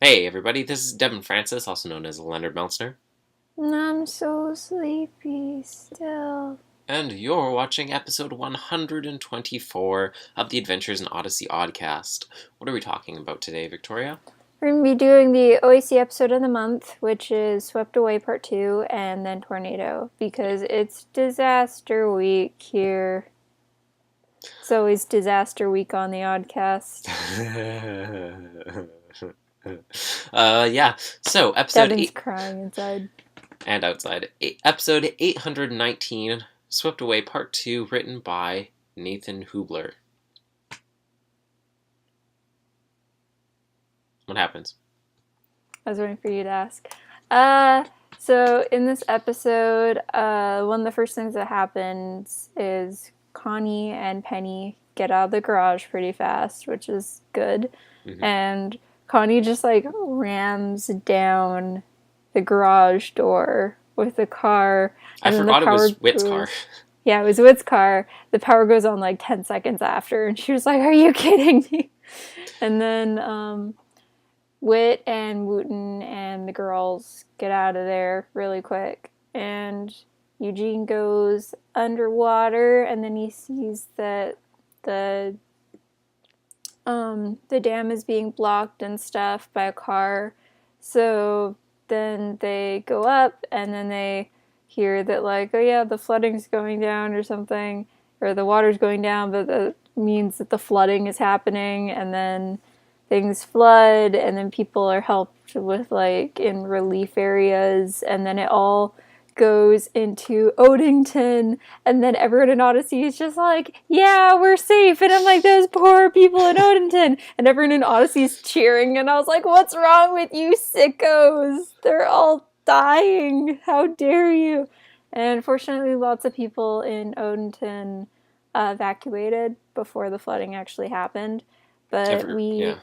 Hey everybody, this is Devin Francis, also known as Leonard Meltzner, I'm so sleepy still. and you're watching episode 124 of the Adventures in Odyssey Oddcast. What are we talking about today, Victoria? We're going to be doing the Odyssey episode of the month, which is Swept Away Part 2, and then Tornado, because it's disaster week here. It's always disaster week on the Oddcast. Yeah, so episode Devin's 8 crying inside. and outside. Episode 819, Swept Away Part 2, written by Nathan Hubler. What happens? I was waiting for you to ask. So in this episode, one of the first things that happens is Connie and Penny get out of the garage pretty fast, which is good. Mhm. And Connie just like rams down the garage door with the car. I And then forgot the it power was Whit's goes, car. Yeah, it was Whit's car. The power goes on like 10 seconds after, and she was like, "Are you kidding me?" And then Whit and Wooten and the girls get out of there really quick, and Eugene goes underwater, and then he sees that the dam is being blocked and stuff by a car. So then they go up, and then they hear that like, oh yeah, the flooding's going down or something, or the water's going down, but that means that the flooding is happening, and then things flood, and then people are helped with like in relief areas, and then it all goes into Odington, and then everyone in Odyssey is just like, yeah, we're safe, and I'm like, those poor people in Odington, and everyone in Odyssey is cheering, and I was like, what's wrong with you sickos? They're all dying, how dare you? And fortunately lots of people in Odington evacuated before the flooding actually happened, but we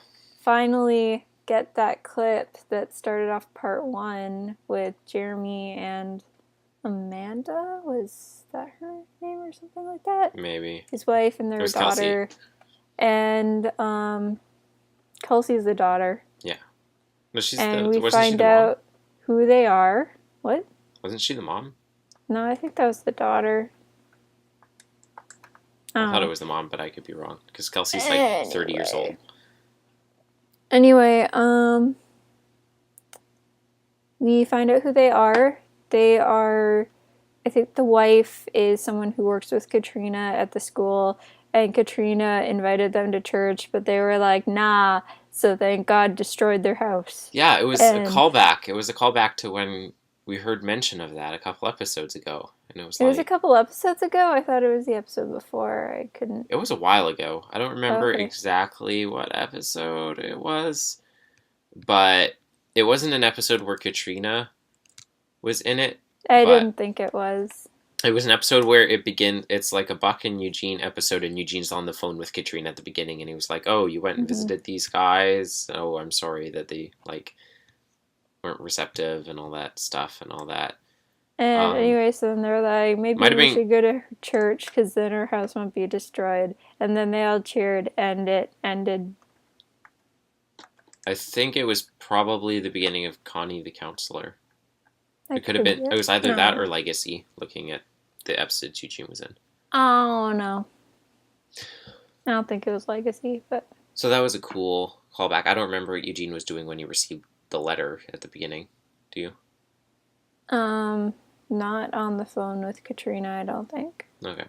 finally get that clip that started off part 1 with Jeremy and Amanda. Was that her name or something like that? Maybe. His wife and their daughter. Kelsey. And Kelsey's the daughter. Yeah. No, we find out who they are. What? Wasn't she the mom? No, I think that was the daughter. I thought it was the mom, but I could be wrong. Because Kelsey's like 30 years old. Anyway, we find out who they are. They are, I think the wife is someone who works with Katrina at the school, and Katrina invited them to church, but they were like, nah, so then God destroyed their house. Yeah, it was a callback. It was a callback to when we heard mention of that a couple episodes ago. And it was a couple episodes ago? I thought it was the episode before. I couldn't... It was a while ago. I don't remember exactly what episode it was, but it wasn't an episode where Katrina was in it. I didn't think it was. It was an episode where it's like a Buck and Eugene episode, and Eugene's on the phone with Katrina at the beginning, and he was like, oh, you went and visited these guys? Oh, I'm sorry that they, like, weren't receptive and all that stuff and all that. And anyway, so then they're like, maybe we should go to church, because then our house won't be destroyed. And then they all cheered, and it ended. I think it was probably the beginning of Connie the Counselor. It could have been. It was either that or Legacy, looking at the episodes Eugene was in. Oh, no. I don't think it was Legacy, but... So that was a cool callback. I don't remember what Eugene was doing when he received the letter at the beginning. Do you? Not on the phone with Katrina, I don't think. Okay.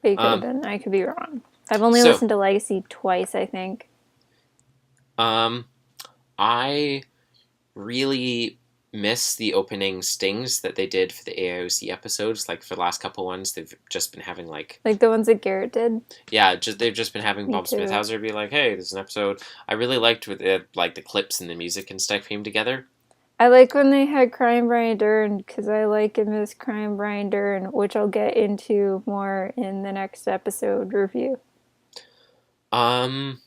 But he could have been. I could be wrong. I've only listened to Legacy twice, I think. I really miss the opening stings that they did for the AIOC episodes. Like, for the last couple ones, they've just been having, like the ones that Garrett did? Yeah, they've just been having Bob Smithhauser be like, hey, there's an episode. I really liked with it, like, the clips and the music and stuff came together. I like when they had Crying Brian Dern, because I like and miss Crying Brian Dern, which I'll get into more in the next episode review. The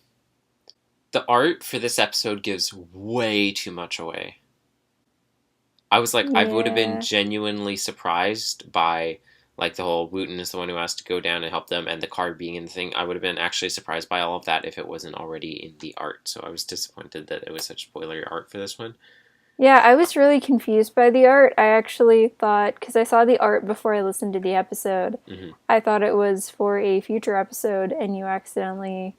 art for this episode gives way too much away. I was like, I would have been genuinely surprised by like the whole Wooten is the one who has to go down and help them, and the car being in the thing. I would have been actually surprised by all of that if it wasn't already in the art. So I was disappointed that it was such spoilery art for this one. Yeah, I was really confused by the art. I actually thought, because I saw the art before I listened to the episode, I thought it was for a future episode, and you accidentally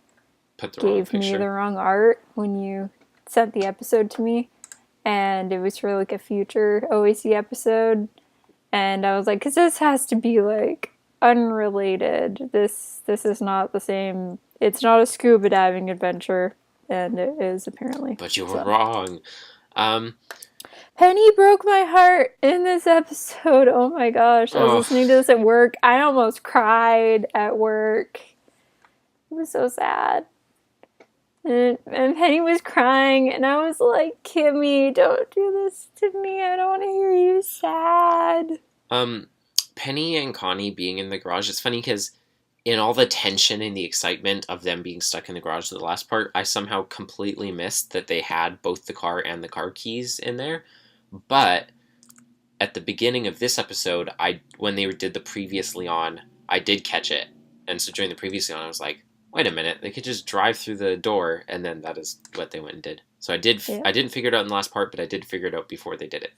gave me the wrong art when you sent the episode to me. And it was for like a future OAC episode. And I was like, because this has to be like unrelated. This is not the same. It's not a scuba diving adventure. And it is apparently. But you were wrong. Penny broke my heart in this episode. Oh my gosh. I was listening to this at work. I almost cried at work. It was so sad. And Penny was crying, and I was like, Kimmy, don't do this to me. I don't want to hear you sad. Penny and Connie being in the garage, it's funny because in all the tension and the excitement of them being stuck in the garage to the last part, I somehow completely missed that they had both the car and the car keys in there. But at the beginning of this episode, when they did the previously on, I did catch it. And so during the previously on, I was like, wait a minute, they could just drive through the door, and then that is what they went and did. So I didn't figure it out in the last part, but I did figure it out before they did it.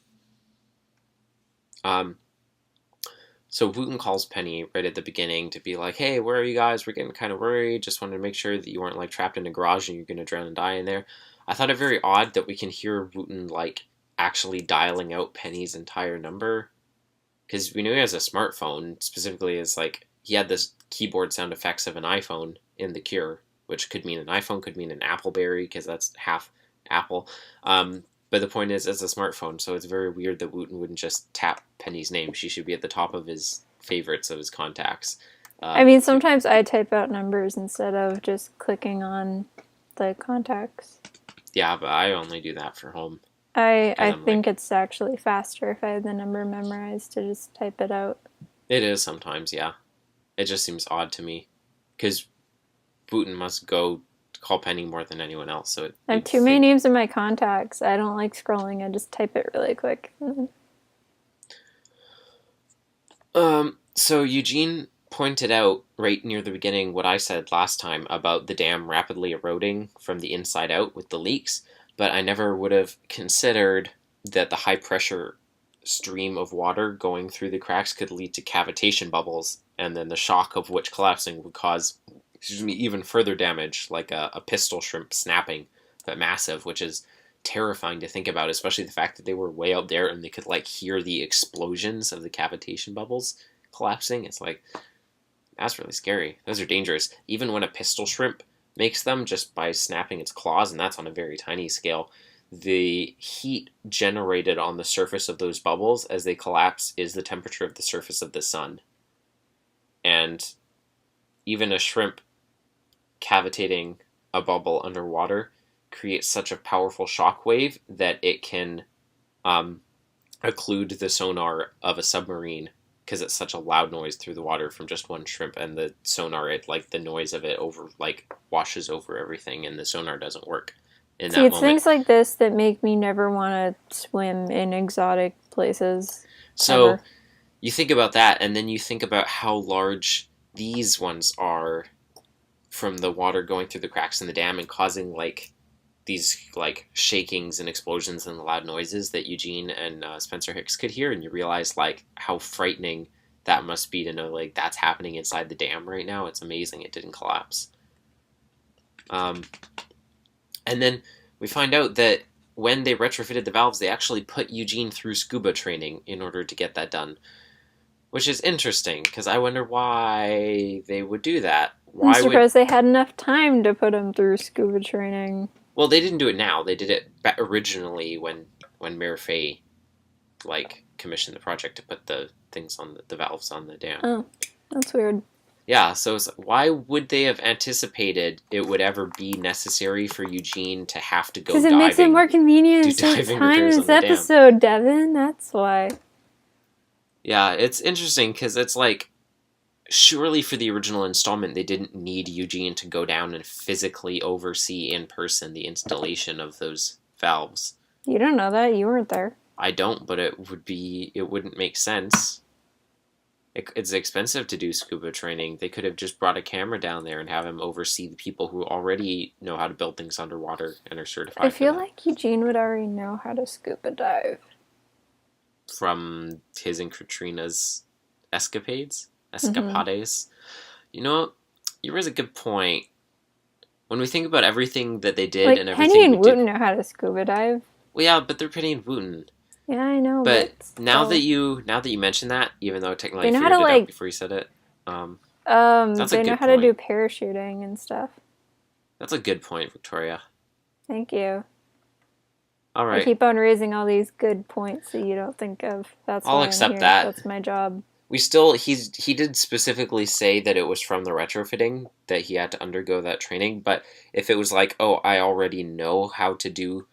So Wooten calls Penny right at the beginning to be like, hey, where are you guys? We're getting kind of worried. Just wanted to make sure that you weren't like trapped in a garage and you're going to drown and die in there. I thought it very odd that we can hear Wooten like actually dialing out Penny's entire number. Because we knew he has a smartphone, specifically as like, he had this keyboard sound effects of an iPhone in The Cure, which could mean an iPhone, could mean an Appleberry, because that's half Apple. But the point is, it's a smartphone, so it's very weird that Wooten wouldn't just tap Penny's name. She should be at the top of his favorites of his contacts. I mean, sometimes I type out numbers instead of just clicking on the contacts. Yeah, but I only do that for home. I think it's actually faster if I have the number memorized to just type it out. It is sometimes, yeah. It just seems odd to me. Because Wooten must go call Penny more than anyone else. So I have too many names in my contacts. I don't like scrolling. I just type it really quick. So Eugene pointed out right near the beginning what I said last time about the dam rapidly eroding from the inside out with the leaks, but I never would have considered that the high pressure stream of water going through the cracks could lead to cavitation bubbles, and then the shock of which collapsing would cause even further damage, like a pistol shrimp snapping, but massive, which is terrifying to think about, especially the fact that they were way out there and they could like hear the explosions of the cavitation bubbles collapsing. It's like, that's really scary. Those are dangerous. Even when a pistol shrimp makes them just by snapping its claws, and that's on a very tiny scale, the heat generated on the surface of those bubbles as they collapse is the temperature of the surface of the sun. And even a shrimp cavitating a bubble underwater creates such a powerful shock wave that it can occlude the sonar of a submarine, because it's such a loud noise through the water from just one shrimp, and the sonar, it like the noise of it over like washes over everything, and the sonar doesn't work in that moment. It's things like this that make me never want to swim in exotic places. So ever. You think about that, and then you think about how large these ones are from the water going through the cracks in the dam and causing like these like shakings and explosions and the loud noises that Eugene and Spencer Hicks could hear, and you realize like how frightening that must be to know like that's happening inside the dam right now. It's amazing it didn't collapse. And then we find out that when they retrofitted the valves, they actually put Eugene through scuba training in order to get that done, which is interesting because I wonder why they would do that. I'm surprised they had enough time to put him through scuba training. Well, they didn't do it now. They did it originally when Mayor Fay like commissioned the project to put the things on the valves on the dam. Oh, that's weird. Yeah, so why would they have anticipated it would ever be necessary for Eugene to have to go diving? Because it makes it more convenient to save time in this episode, Devin. That's why. Yeah, it's interesting because it's like, surely for the original installment, they didn't need Eugene to go down and physically oversee in person the installation of those valves. You don't know that. You weren't there. I don't, but it wouldn't make sense. it's expensive to do scuba training. They could have just brought a camera down there and have him oversee the people who already know how to build things underwater and are certified. I feel like Eugene would already know how to scuba dive. From his and Katrina's escapades? You know, you raise a good point. When we think about everything that they did and everything Penny and Wooten know how to scuba dive. Well, yeah, but they're Penny and Wooten. Yeah, I know. But now that you mention that, even though technically I figured it out before you said it, that's they know how to do parachuting and stuff. That's a good point, Victoria. Thank you. All right. I keep on raising all these good points that you don't think of. I'll accept that. That's my job. He did specifically say that it was from the retrofitting that he had to undergo that training. But if it was like, oh, I already know how to do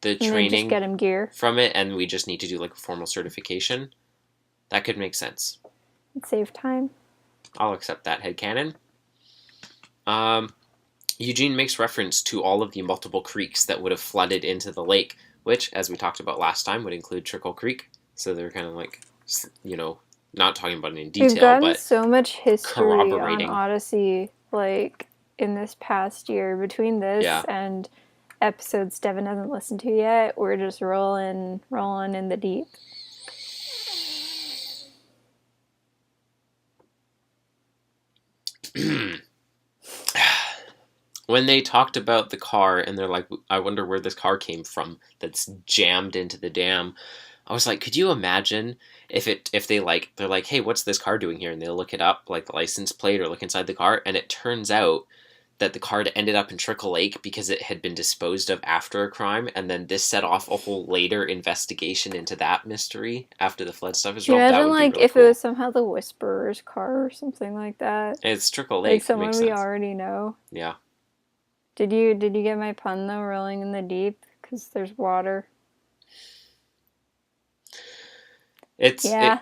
the training, just get him gear from it, and we just need to do like a formal certification, that could make sense. It'd save time. I'll accept that headcanon. Eugene makes reference to all of the multiple creeks that would have flooded into the lake, which, as we talked about last time, would include Trickle Creek. So they're kind of like, not talking about it in detail, We've gotten but so much history on Odyssey, like, in this past year. Between this and episodes Devin hasn't listened to yet, we're just rolling in the deep. When they talked about the car and they're like, I wonder where this car came from that's jammed into the dam, I was like, could you imagine if they're like, hey, what's this car doing here? And they look it up, like the license plate, or look inside the car, and it turns out that the car had ended up in Trickle Lake because it had been disposed of after a crime, and then this set off a whole later investigation into that mystery after the flood stuff is rolled. Imagine like really if cool. It was somehow the Whisperer's car or something like that. It's Trickle Lake. Like someone we already know. Yeah. Did you get my pun though? Rolling in the deep because there's water. Yeah.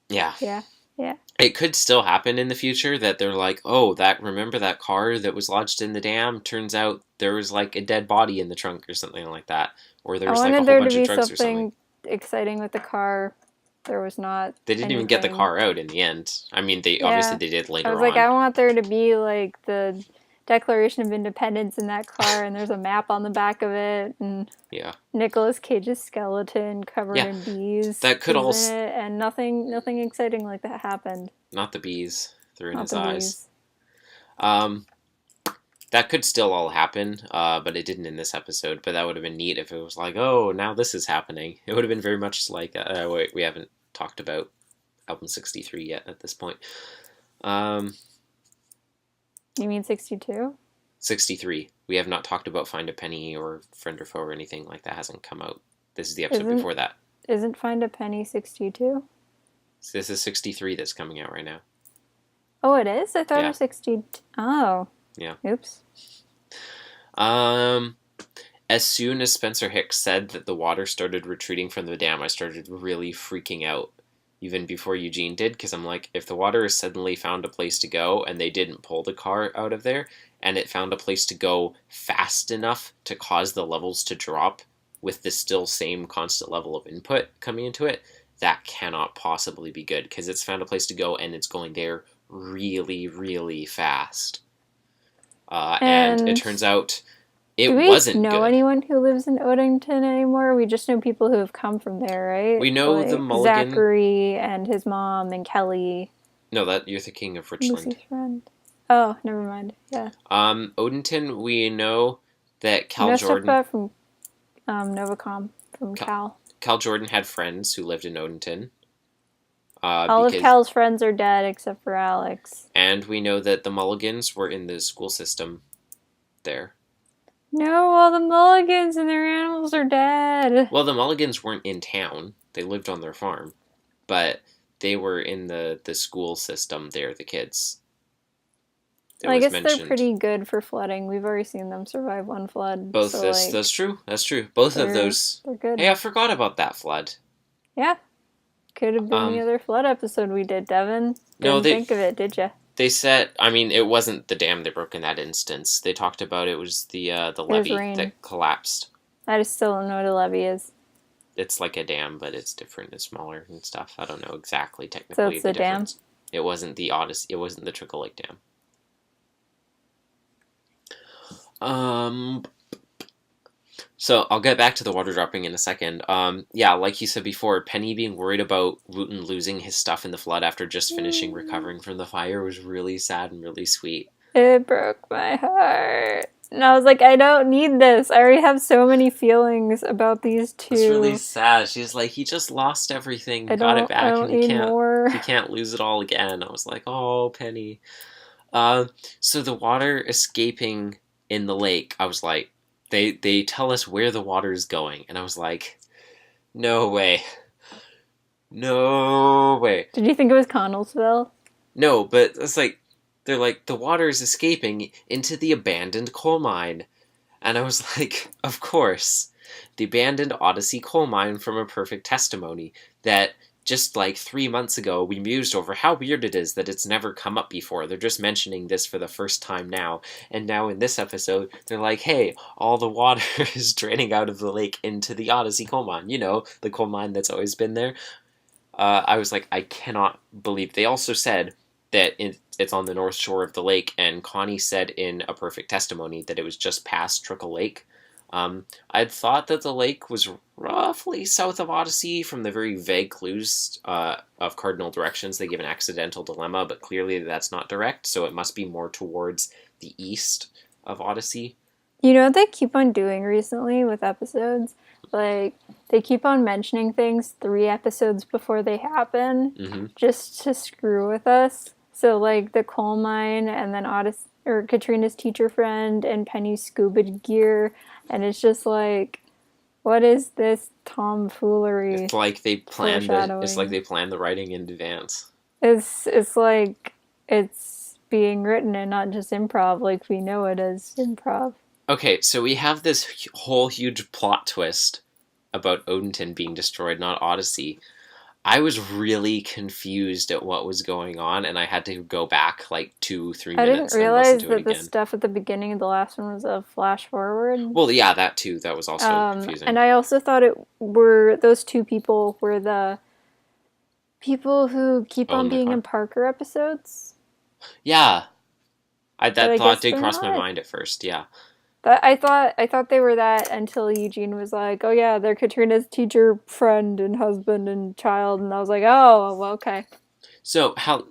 Yeah. It could still happen in the future that they're like, oh, remember that car that was lodged in the dam? Turns out there was like a dead body in the trunk or something like that. Or there was like a whole bunch of drugs or something. Exciting with the car. There was not. They didn't even get the car out in the end. I mean, obviously they did later on. I was like, I want there to be like the Declaration of Independence in that car, and there's a map on the back of it, and Nicolas Cage's skeleton covered in bees. That could also, and nothing exciting like that happened. Not the bees. They're in his eyes. That could still all happen, but it didn't in this episode. But that would have been neat if it was like, oh, now this is happening. It would have been very much like, wait, we haven't talked about album 63 yet at this point. You mean 62? 63. We have not talked about Find a Penny or Friend or Foe or anything like that. Hasn't come out. This is the episode before that. Isn't Find a Penny 62? So this is 63 that's coming out right now. Oh, it is? I thought it was 60. Oh. Yeah. Oops. As soon as Spencer Hicks said that the water started retreating from the dam, I started really freaking out. Even before Eugene did, because I'm like, if the water suddenly found a place to go and they didn't pull the car out of there, and it found a place to go fast enough to cause the levels to drop with the still same constant level of input coming into it, that cannot possibly be good, because it's found a place to go and it's going there really, really fast. And it turns out it wasn't good. Do we know anyone who lives in Oddington anymore? We just know people who have come from there, right? We know like the Mulligan. Zachary and his mom and Kelly. No, that you're thinking of Richland. Lucy's friend. Oh, never mind. Yeah. Oddington, we know that Cal Jordan. Stuff from Novacom from Cal. Cal Jordan had friends who lived in Oddington. All of Cal's friends are dead except for Alex. And we know that the Mulligans were in the school system there. No, all the Mulligans and their animals are dead. Well, the Mulligans weren't in town. They lived on their farm. But they were in the school system there, the kids. I guess they're pretty good for flooding. We've already seen them survive one flood. That's true. That's true. Both of those. They're good. Hey, I forgot about that flood. Yeah. Could have been the other flood episode we did, Devin. Didn't think of it, did you? They said, I mean, it wasn't the dam that broke in that instance. They talked about it was the levee that collapsed. I just still don't know what a levee is. it's like a dam, but it's different. It's smaller and stuff. I don't know exactly So technically it's the a dam. difference. It wasn't the Odyssey. It wasn't the Trickle Lake Dam. So I'll get back to the water dropping in a second. Yeah, like you said before, Penny being worried about Wooten losing his stuff in the flood after just finishing recovering from the fire was really sad and really sweet. It broke my heart. And I was like, I don't need this. I already have so many feelings about these two. It's really sad. She's like, he just lost everything, got it back, and he can't lose it all again. I was like, oh, Penny. So the water escaping in the lake, I was like, they tell us where the water is going, and I was like, no way. No way. Did you think it was Connellsville? No, but it's like, they're like, the water is escaping into the abandoned coal mine. And I was like, of course. The abandoned Odyssey coal mine from A Perfect Testimony that just like 3 months ago we mused over how weird it is that it's never come up before. They're just mentioning this for the first time now. And now in this episode, they're like, hey, all the water is draining out of the lake into the Odyssey coal mine. You know, the coal mine that's always been there. I was like, I cannot believe. They also said that it's on the north shore of the lake, and Connie said in A Perfect Testimony that it was just past Trickle Lake. I'd thought that the lake was roughly south of Odyssey from the very vague clues of cardinal directions. They give an accidental dilemma, but clearly that's not direct, so it must be more towards the east of Odyssey. You know what they keep on doing recently with episodes? Like, they keep on mentioning things 3 episodes before they happen, just to screw with us. So, like, the coal mine, and then Katrina's teacher friend, and Penny's scuba gear, and it's just like, what is this tomfoolery? It's like they planned the writing in advance. It's like it's being written and not just improv, like we know it as improv. Okay, so we have this whole huge plot twist about Odenton being destroyed, not Odyssey. I was really confused at what was going on, and I had to go back like 2-3 minutes. I didn't realize that the stuff at the beginning of the last one was a flash forward. Well, yeah, that too. That was also confusing. And I also thought those 2 people were the people who keep on being in Parker episodes. Yeah, that thought did cross my mind at first. Yeah. But I thought they were that until Eugene was like, oh yeah, they're Katrina's teacher, friend, and husband, and child, and I was like, oh, well, okay. So how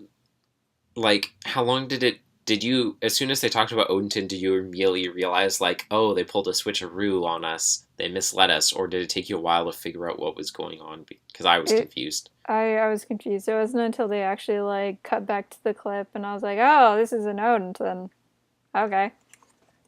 long did you, as soon as they talked about Odenton, did you immediately realize, like, oh, they pulled a switcheroo on us, they misled us, or did it take you a while to figure out what was going on? Because I was confused. I was confused. It wasn't until they actually, like, cut back to the clip, and I was like, oh, this is an Odenton. Okay.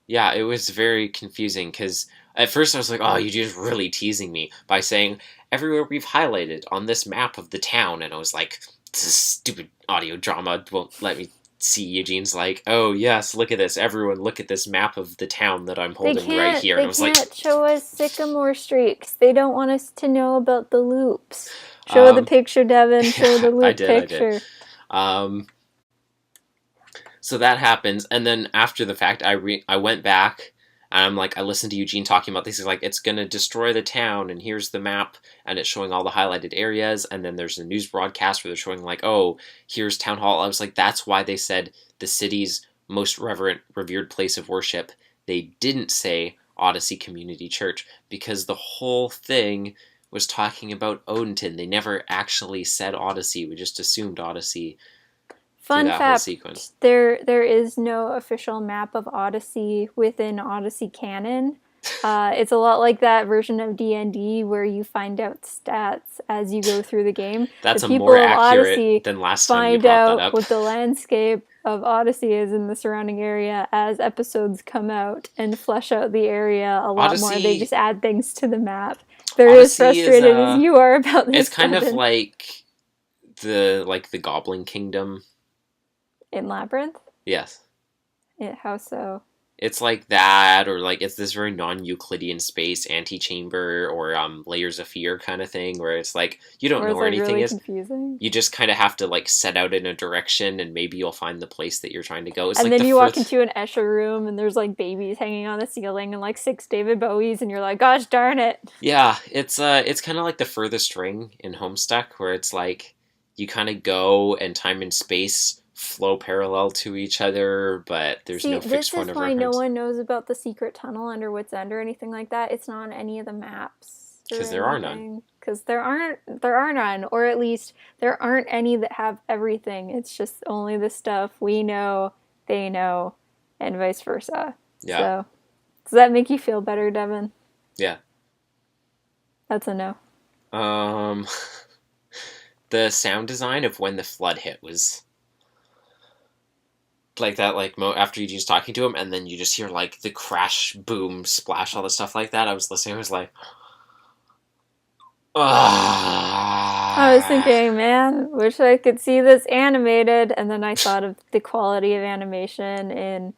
Yeah, it was very confusing, because at first I was like, oh, you're just really teasing me by saying, everywhere we've highlighted on this map of the town, and I was like, this is stupid audio drama, won't let me see. Eugene's like, oh, yes, look at this, everyone look at this map of the town that I'm holding right here. And I was like, they can't show us sycamore streaks, they don't want us to know about the loops. Show the picture, Devin, show the loop picture. I did. So that happens, and then after the fact, I went back, and I'm like, I listened to Eugene talking about this. He's like, it's going to destroy the town, and here's the map, and it's showing all the highlighted areas, and then there's a news broadcast where they're showing, like, oh, here's Town Hall. I was like, that's why they said the city's most revered place of worship. They didn't say Odyssey Community Church, because the whole thing was talking about Odenton. They never actually said Odyssey. We just assumed Odyssey. Fun fact, there is no official map of Odyssey within Odyssey canon. It's a lot like that version of D&D where you find out stats as you go through the game. That's more accurate than last time you brought that up. Find out what the landscape of Odyssey is in the surrounding area as episodes come out and flesh out the area a lot more. They just add things to the map. They're as frustrated as you are about this. It's kind of like the Goblin Kingdom. In Labyrinth? Yes. How so? It's like that, or like it's this very non-Euclidean space antechamber, or layers of fear kind of thing, where it's like you don't Or know it's where like anything really is. confusing. You just kind of have to like set out in a direction, and maybe you'll find the place that you're trying to go. It's And like then the you walk first. into an Escher room and there's like babies hanging on the ceiling and like 6 David Bowies and you're like, gosh darn it. Yeah, it's kind of like the furthest ring in Homestuck, where it's like you kind of go and time and space flow parallel to each other, but there's See, no fixed this point is of why no reference one knows about the secret tunnel under Whit's End or anything like that. It's not on any of the maps or because there are none. anything. Because there are none, or at least there aren't any that have everything. It's just only the stuff we know, they know, and vice versa. Yeah, So, does that make you feel better, Devin? yeah. That's a no. Um, the sound design of when the flood hit was like that, like after Eugene's talking to him, and then you just hear like the crash, boom, splash, all the stuff like that. I was listening, I was like, I was thinking, man, wish I could see this animated, and then I thought of the quality of animation in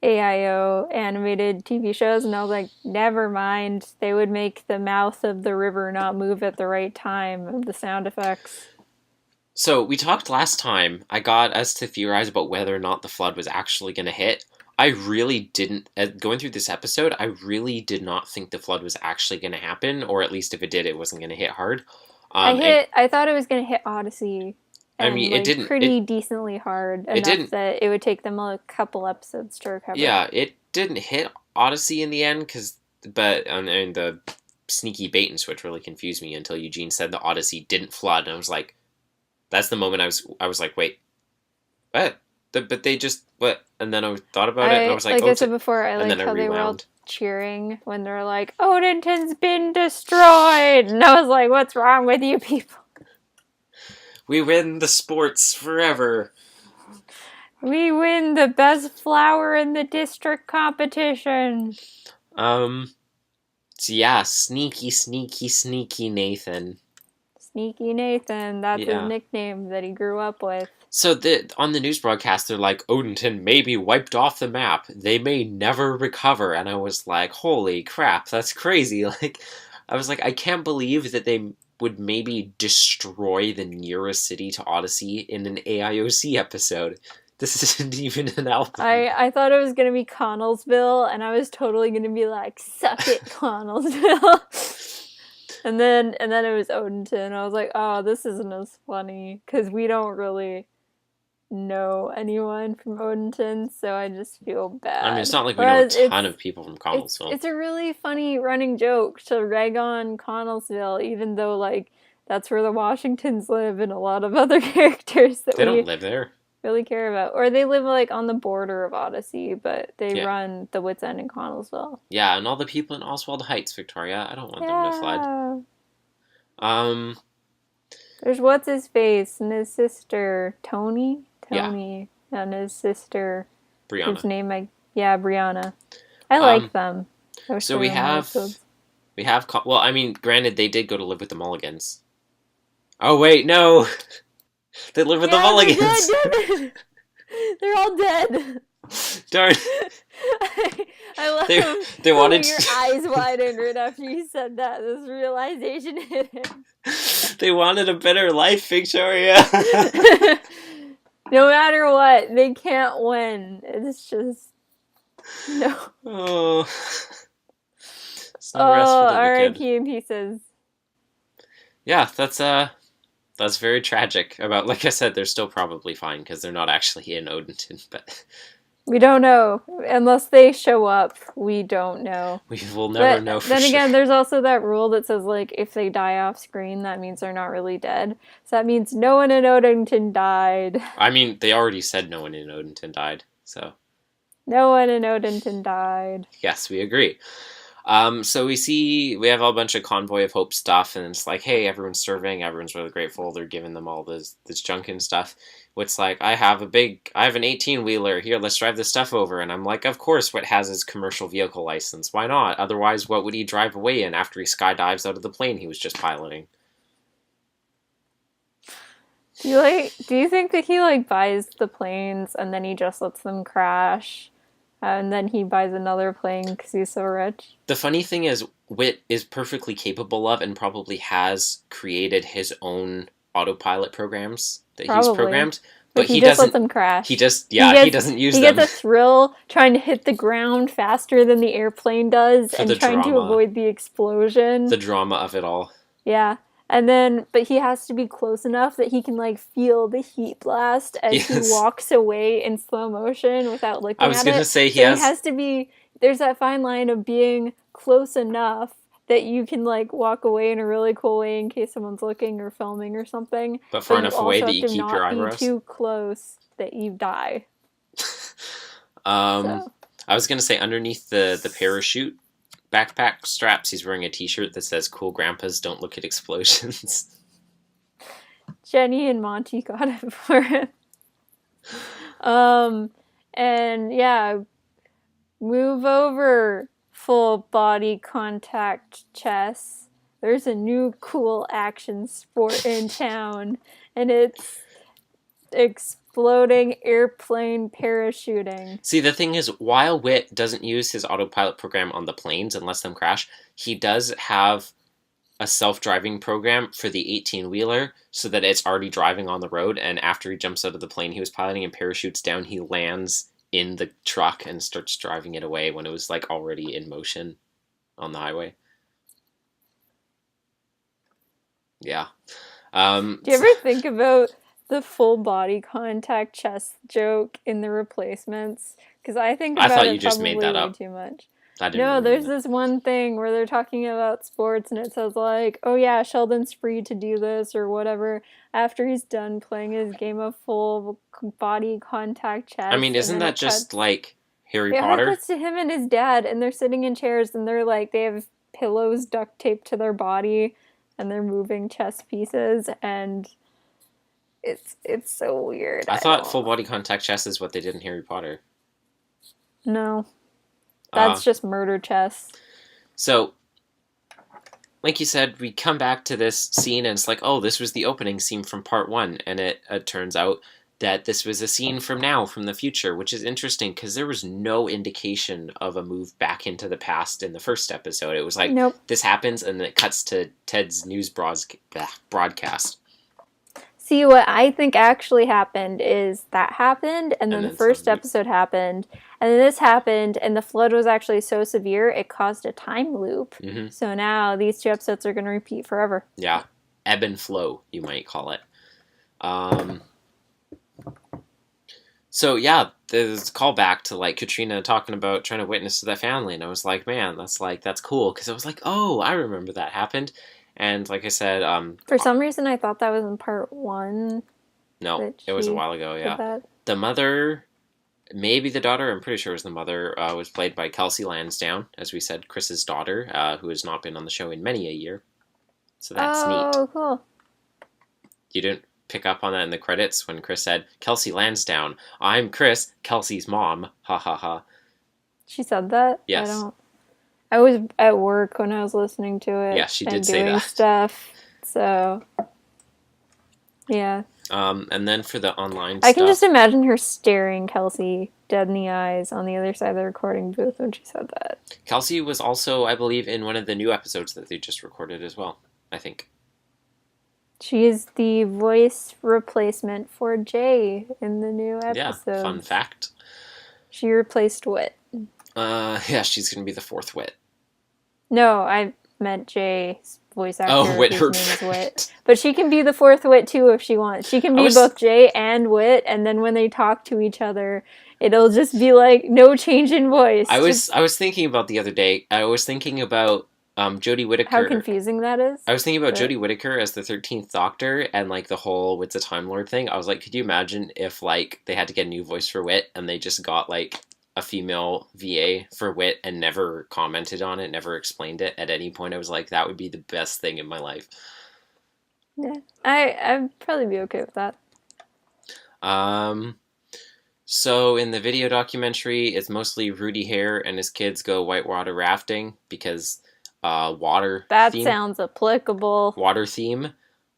AIO animated TV shows, and I was like, never mind. They would make the mouth of the river not move at the right time of the sound effects. So we talked last time. I got us to theorize about whether or not the flood was actually going to hit. I really didn't. Going through this episode, I really did not think the flood was actually going to happen, or at least if it did, it wasn't going to hit hard. I thought it was going to hit Odyssey. I mean, it didn't. Pretty decently hard enough that it would take them a couple episodes to recover. Yeah, it didn't hit Odyssey in the end, but the sneaky bait and switch really confused me until Eugene said the Odyssey didn't flood, and I was like, that's the moment I was like, wait, what? But they just what? And then I thought about it, and I was like, I said before, I like how they were all cheering when they're like, Odenton's been destroyed, and I was like, what's wrong with you people? We win the sports forever. We win the best flower in the district competition. So yeah, sneaky Nathan. Sneaky Nathan, that's his nickname that he grew up with. So on the news broadcast, they're like, Odenton may be wiped off the map. They may never recover. And I was like, holy crap, that's crazy. Like, I was like, I can't believe that they would maybe destroy the nearest city to Odyssey in an AIOC episode. This isn't even an album. I thought it was going to be Connellsville, and I was totally going to be like, suck it, Connellsville. and then it was Odenton. I was like, oh, this isn't as funny, because we don't really know anyone from Odenton, so I just feel bad. I mean, it's not like we know a ton of people from Connellsville. It's a really funny running joke to rag on Connellsville, even though, like, that's where the Washingtons live and a lot of other characters that they don't live there. Really care about. Or they live, like, on the border of Odyssey, but they run the Whit's End in Connellsville. Yeah, and all the people in Oswald Heights, Victoria. I don't want them to flood. There's what's-his-face and his sister, Tony, and his sister, Brianna. whose name Brianna. I like them. So we have, well, I mean, granted, they did go to live with the Mulligans. Oh, wait, no! They live with the Mulligans! They're all dead! Darn. I love him. They wanted your eyes widened right after you said that. This realization hit him. They wanted a better life, Victoria. No matter what, they can't win. It's just no. Oh. R.I.P. in pieces. Yeah, that's very tragic. Like I said, they're still probably fine because they're not actually in Odenton, but we don't know unless they show up. We don't know. We will never know. Then again, there's also that rule that says, like, if they die off screen, that means they're not really dead. So that means no one in Odenton died. I mean, they already said no one in Odenton died, so no one in Odenton died. Yes, we agree. So we have a bunch of Convoy of Hope stuff, and it's like, hey, everyone's serving, everyone's really grateful, they're giving them all this junk and stuff. Whit's like, I have an 18-wheeler, here, let's drive this stuff over, and I'm like, of course Whit has his commercial vehicle license, why not? Otherwise, what would he drive away in after he skydives out of the plane he was just piloting? Do you think that he, like, buys the planes and then he just lets them crash? And then he buys another plane because he's so rich. The funny thing is, Whit is perfectly capable of and probably has created his own autopilot programs that he's programmed. But he just lets them crash. He doesn't use them. He gets a thrill trying to hit the ground faster than the airplane does and trying to avoid the explosion. The drama of it all. Yeah. But he has to be close enough that he can, like, feel the heat blast as he walks away in slow motion without looking at it. I was going to say he has to be, there's that fine line of being close enough that you can, like, walk away in a really cool way in case someone's looking or filming or something. But far enough away that you keep your eyebrows. Be too close that you die. I was going to say, underneath the parachute backpack straps, he's wearing a t-shirt that says, "Cool grandpas don't look at explosions." Jenny and Monty got it for him. And yeah, move over, full body contact chess. There's a new cool action sport in town, and it's exploding airplane parachuting. See, the thing is, while Whit doesn't use his autopilot program on the planes and lets them crash, he does have a self-driving program for the 18-wheeler so that it's already driving on the road, and after he jumps out of the plane he was piloting and parachutes down, he lands in the truck and starts driving it away when it was, like, already in motion on the highway. Yeah. Do you ever think about the full body contact chess joke in The Replacements? Because I think about thought it you just made that up. Too much. No, there's this one thing where they're talking about sports and it says, like, oh yeah, Sheldon's free to do this or whatever after he's done playing his game of full body contact chess. I mean, isn't that just like Harry Potter? It cuts to him and his dad, and they're sitting in chairs and they're like, they have pillows duct taped to their body and they're moving chess pieces, and it's so weird. I thought full body contact chess is what they did in Harry Potter. No. That's just murder chess. So, like you said, we come back to this scene and it's like, oh, this was the opening scene from part 1. And it turns out that this was a scene from the future, which is interesting because there was no indication of a move back into the past in the first episode. It was like, nope. This happens and then it cuts to Ted's news broadcast. See, what I think actually happened is that happened, and then the first episode happened, and then this happened, and the flood was actually so severe, it caused a time loop. Mm-hmm. So now these 2 episodes are going to repeat forever. Yeah. Ebb and flow, you might call it. So, yeah, there's a callback to, like, Katrina talking about trying to witness to that family, and I was like, man, that's cool, because I was like, oh, I remember that happened. And like I said... for some reason, I thought that was in part 1. No, it was a while ago, yeah. The mother, maybe the daughter, I'm pretty sure it was the mother, was played by Kelsey Lansdowne, as we said, Chris's daughter, who has not been on the show in many a year. So that's neat. Oh, cool. You didn't pick up on that in the credits when Chris said, Kelsey Lansdowne, I'm Chris, Kelsey's mom, ha ha ha. She said that? Yes. I was at work when I was listening to it. Yeah, she did say that. And doing stuff, so... Yeah. And then for the online stuff... I can just imagine her staring Kelsey dead in the eyes on the other side of the recording booth when she said that. Kelsey was also, I believe, in one of the new episodes that they just recorded as well, I think. She is the voice replacement for Jay in the new episode. Yeah, fun fact. She replaced Whit. Yeah, she's going to be the 4th Whit. No, I meant Jay's voice actor. Oh, Whit. His name is Whit. But she can be the 4th Whit, too, if she wants. She can be both Jay and Whit, and then when they talk to each other, it'll just be like, no change in voice. I was thinking about the other day, I was thinking about Jodie Whittaker. How confusing that is. I was thinking about Jodie Whittaker as the 13th Doctor, and, like, the whole Whit's a Time Lord thing. I was like, could you imagine if, like, they had to get a new voice for Whit, and they just got, like... a female VA for Whit and never commented on it, never explained it at any point. I was like, that would be the best thing in my life. Yeah, I'd probably be okay with that. So in the video documentary, it's mostly Rudy Hare and his kids go whitewater rafting because water That theme. Sounds applicable. Water theme.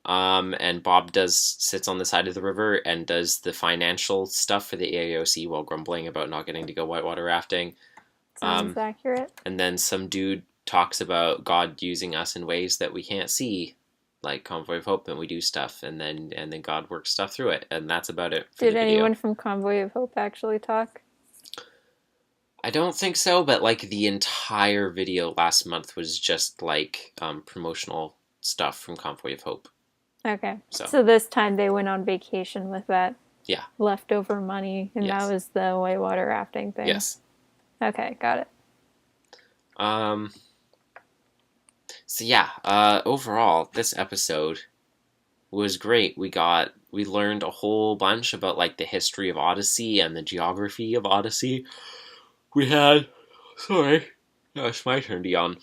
And Bob sits on the side of the river and does the financial stuff for the AIOC while grumbling about not getting to go whitewater rafting. Sounds accurate. And then some dude talks about God using us in ways that we can't see, like Convoy of Hope, and we do stuff, and then God works stuff through it, and that's about it for Did the video. anyone from Convoy of Hope actually talk? I don't think so, but like the entire video last month was just like promotional stuff from Convoy of Hope. Okay. So this time they went on vacation with that leftover money, and that was the whitewater rafting thing. Yes. Okay, got it. So yeah, overall, this episode was great. We learned a whole bunch about like the history of Odyssey and the geography of Odyssey. We had, it's my turn to yawn.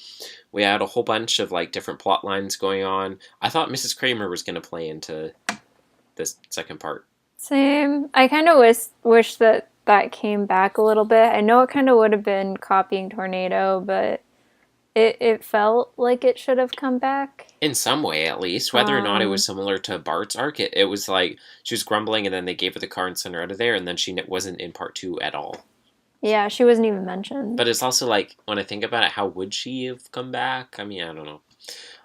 We had a whole bunch of like different plot lines going on. I thought Mrs. Kramer was going to play into this second part. Same. I kind of wish that came back a little bit. I know it kind of would have been copying Tornado, but it felt like it should have come back. In some way, at least. Whether or not it was similar to Bart's arc, it was like she was grumbling and then they gave her the car and sent her out of there, and then she wasn't in part 2 at all. Yeah, she wasn't even mentioned. But it's also like, when I think about it, how would she have come back? I mean, I don't know.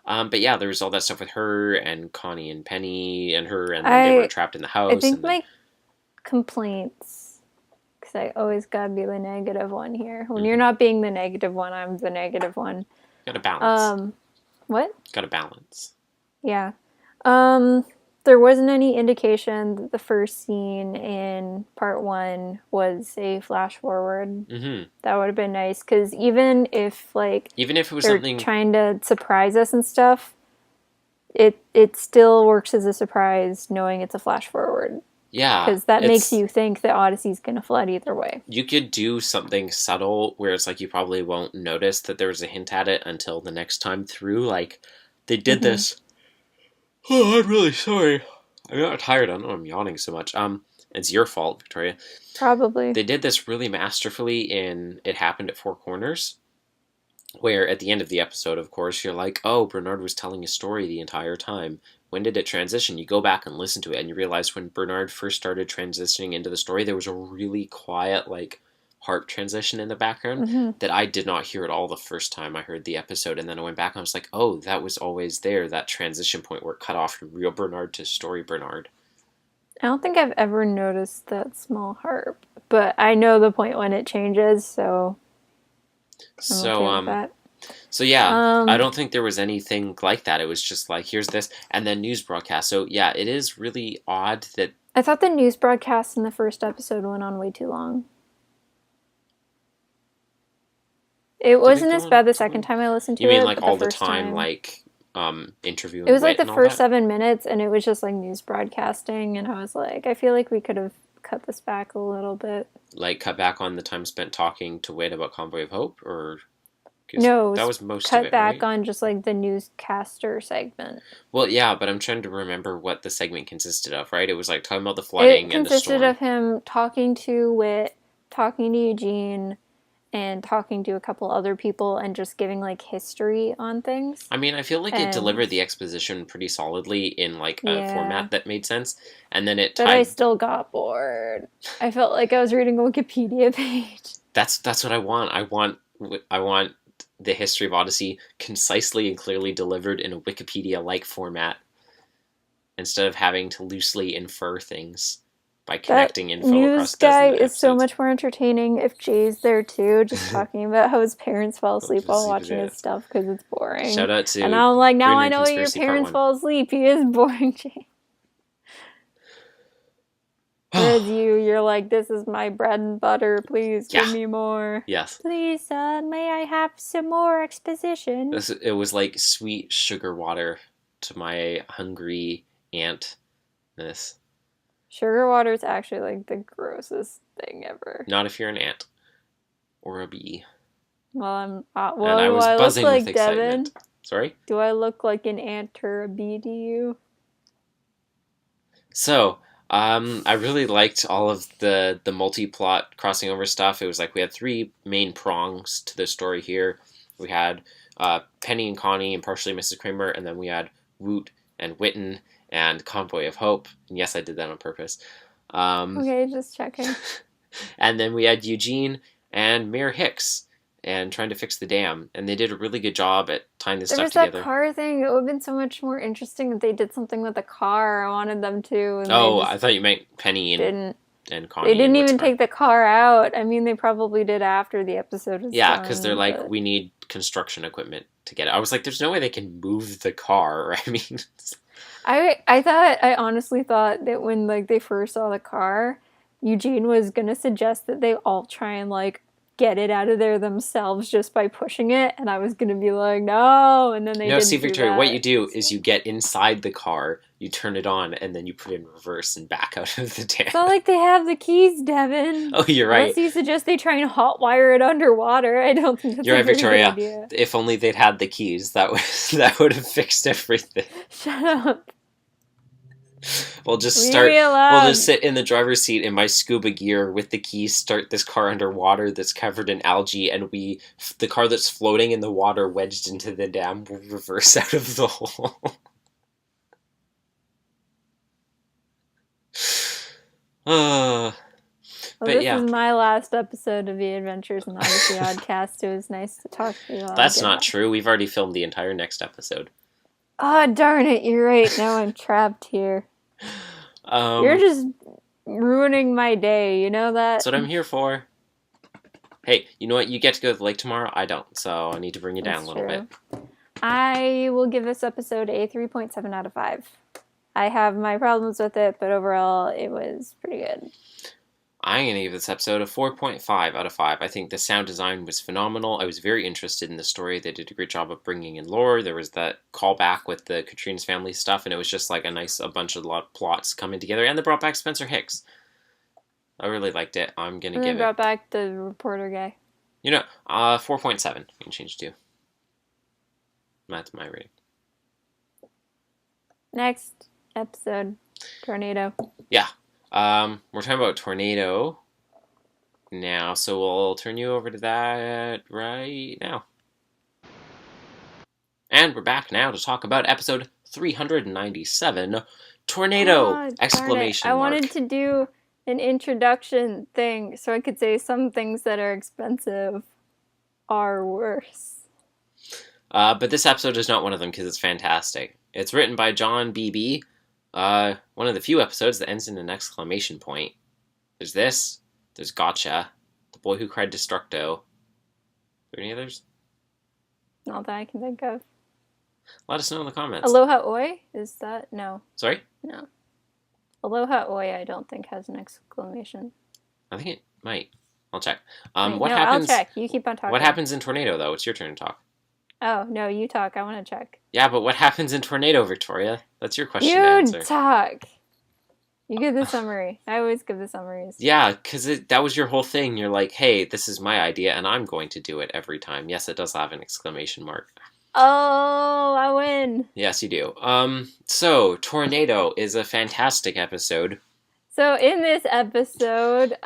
But yeah, there was all that stuff with her and Connie and Penny and her, and they were trapped in the house. I think my complaints, because I always gotta be the negative one here. When you're not being the negative one, I'm the negative one. Gotta balance. What? Gotta balance. Yeah. There wasn't any indication that the first scene in part 1 was a flash forward. Mm-hmm. That would have been nice, because even if it was something trying to surprise us and stuff, it still works as a surprise knowing it's a flash forward. Yeah, because that makes you think that Odyssey's gonna flood either way. You could do something subtle where it's like you probably won't notice that there's a hint at it until the next time through. Like they did this. Oh, I'm really sorry. I'm not tired. I don't know I'm yawning so much. It's your fault, Victoria. Probably. They did this really masterfully in It Happened at Four Corners, where at the end of the episode, of course, you're like, oh, Bernard was telling a story the entire time. When did it transition? You go back and listen to it, and you realize when Bernard first started transitioning into the story, there was a really quiet, like, harp transition in the background that I did not hear at all the first time I heard the episode. And then I went back and I was like, oh, that was always there, that transition point where it cut off from real Bernard to story Bernard. I don't think I've ever noticed that small harp, but I know the point when it changes, so I'm okay with that. So yeah, I don't think there was anything like that. It was just like, here's this, and then news broadcast. So yeah, it is really odd that... I thought the news broadcast in the first episode went on way too long. It wasn't as bad the second time I listened to it. You mean like all the time, like interviewing? It was like the first 7 minutes, and it was just like news broadcasting, and I was like, I feel like we could have cut this back a little bit. Like cut back on the time spent talking to Whit about Convoy of Hope, or no, that was most cut of it, back right? on just like the newscaster segment. Well, yeah, but I'm trying to remember what the segment consisted of. Right? It was like talking about the flooding and the storm. It consisted of him talking to Whit, talking to Eugene, and talking to a couple other people and just giving like history on things. I mean, I feel like it delivered the exposition pretty solidly in like a format that made sense, and then it. But I still got bored. I felt like I was reading a Wikipedia page. That's what I want. I want the history of Odyssey concisely and clearly delivered in a Wikipedia-like format, instead of having to loosely infer things by connecting info across dozens of episodes. News guy is so much more entertaining if Jay's there too, just talking about how his parents fall asleep while watching his stuff because it's boring. Shout out to... And I'm like, now I know your parents fall asleep. He is boring, Jay. Whereas you're like, this is my bread and butter. Please give me more. Yes. Please, may I have some more exposition? It was like sweet sugar water to my hungry ant-ness. Sugar water is actually like the grossest thing ever. Not if you're an ant or a bee. Well, and I was buzzing with excitement. Devin? Sorry? Do I look like an ant or a bee to you? So, I really liked all of the multi-plot crossing over stuff. It was like we had 3 main prongs to the story here. We had Penny and Connie and partially Mrs. Kramer, and then we had Woot and Witten and Convoy of Hope. And yes, I did that on purpose. Okay, just checking. And then we had Eugene and Mayor Hicks and trying to fix the dam. And they did a really good job at tying this stuff together. There was that car thing. It would have been so much more interesting if they did something with the car. I wanted them to. And I thought you meant Penny and Connie. They didn't even take the car out. I mean, they probably did after the episode was done. Because they're like, we need construction equipment to get it. I was like, there's no way they can move the car. I mean... I honestly thought that when like they first saw the car, Eugene was gonna suggest that they all try and like get it out of there themselves just by pushing it, and I was gonna be like, no, and then they didn't. See, Victoria, what you do is you get inside the car, you turn it on, and then you put it in reverse and back out of the dam. It's not like they have the keys, Devin. Oh, you're right. Unless you suggest they try and hotwire it underwater, I don't think that's you're a right, very Victoria. good idea. If only they'd had the keys, that would have fixed everything. Shut up. We'll just sit in the driver's seat in my scuba gear with the keys, start this car underwater that's covered in algae, and the car that's floating in the water wedged into the dam will reverse out of the hole. This is my last episode of The Adventures in Odyssey Oddcast. It was nice to talk to you all. That's not true. We've already filmed the entire next episode. Oh, darn it. You're right. Now I'm trapped here. You're just ruining my day. You know that? That's what I'm here for. Hey, you know what? You get to go to the lake tomorrow. I don't, so I need to bring you down a little bit. I will give this episode a 3.7 out of 5. I have my problems with it, but overall, it was pretty good. I'm going to give this episode a 4.5 out of 5. I think the sound design was phenomenal. I was very interested in the story. They did a great job of bringing in lore. There was that callback with the Katrina's family stuff, and it was just like a bunch of plots coming together. And they brought back Spencer Hicks. I really liked it. I'm going to give it... They brought back the reporter guy. 4.7. You can change to. That's my rating. Next episode, Tornado. Yeah. We're talking about Tornado now, so we'll turn you over to that right now. And we're back now to talk about episode 397, Tornado! Exclamation mark. I wanted to do an introduction thing so I could say some things that are expensive are worse. But this episode is not one of them because it's fantastic. It's written by John B.B., one of the few episodes that ends in an exclamation point. There's this. There's Gotcha. The Boy Who Cried Destructo. Are there any others? Not that I can think of. Let us know in the comments. Aloha Oi? Is that? No. Sorry? No. Aloha Oi I don't think has an exclamation. I think it might. I'll check. I'll check. You keep on talking. What happens in Tornado, though? It's your turn to talk. Oh, no, you talk. I want to check. Yeah, but what happens in Tornado, Victoria? That's your question to answer. You talk. You give the summary. I always give the summaries. Yeah, because that was your whole thing. You're like, hey, this is my idea, and I'm going to do it every time. Yes, it does have an exclamation mark. Oh, I win. Yes, you do. So, Tornado is a fantastic episode. So, in this episode,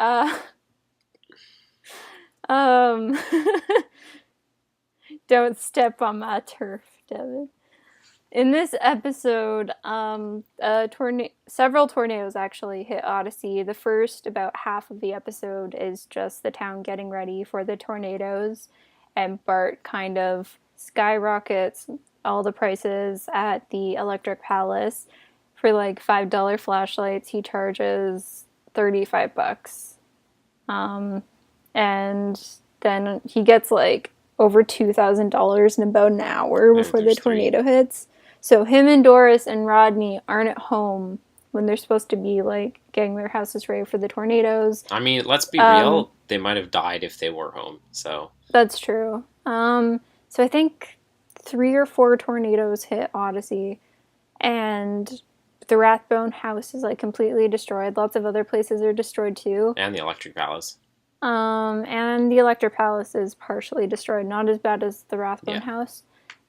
don't step on my turf, Devin. In this episode, several tornadoes actually hit Odyssey. The first, about half of the episode, is just the town getting ready for the tornadoes, and Bart kind of skyrockets all the prices at the Electric Palace. For like $5 flashlights, he charges $35. And then he gets like over $2,000 in about an hour before the tornado hits. So him and Doris and Rodney aren't at home when they're supposed to be like getting their houses ready for the tornadoes. I mean, let's be real. They might have died if they were home. So that's true. So I think 3 or 4 tornadoes hit Odyssey, and the Rathbone house is like completely destroyed. Lots of other places are destroyed too. And the Electric Palace. And the Electric Palace is partially destroyed, not as bad as the Rathbone house.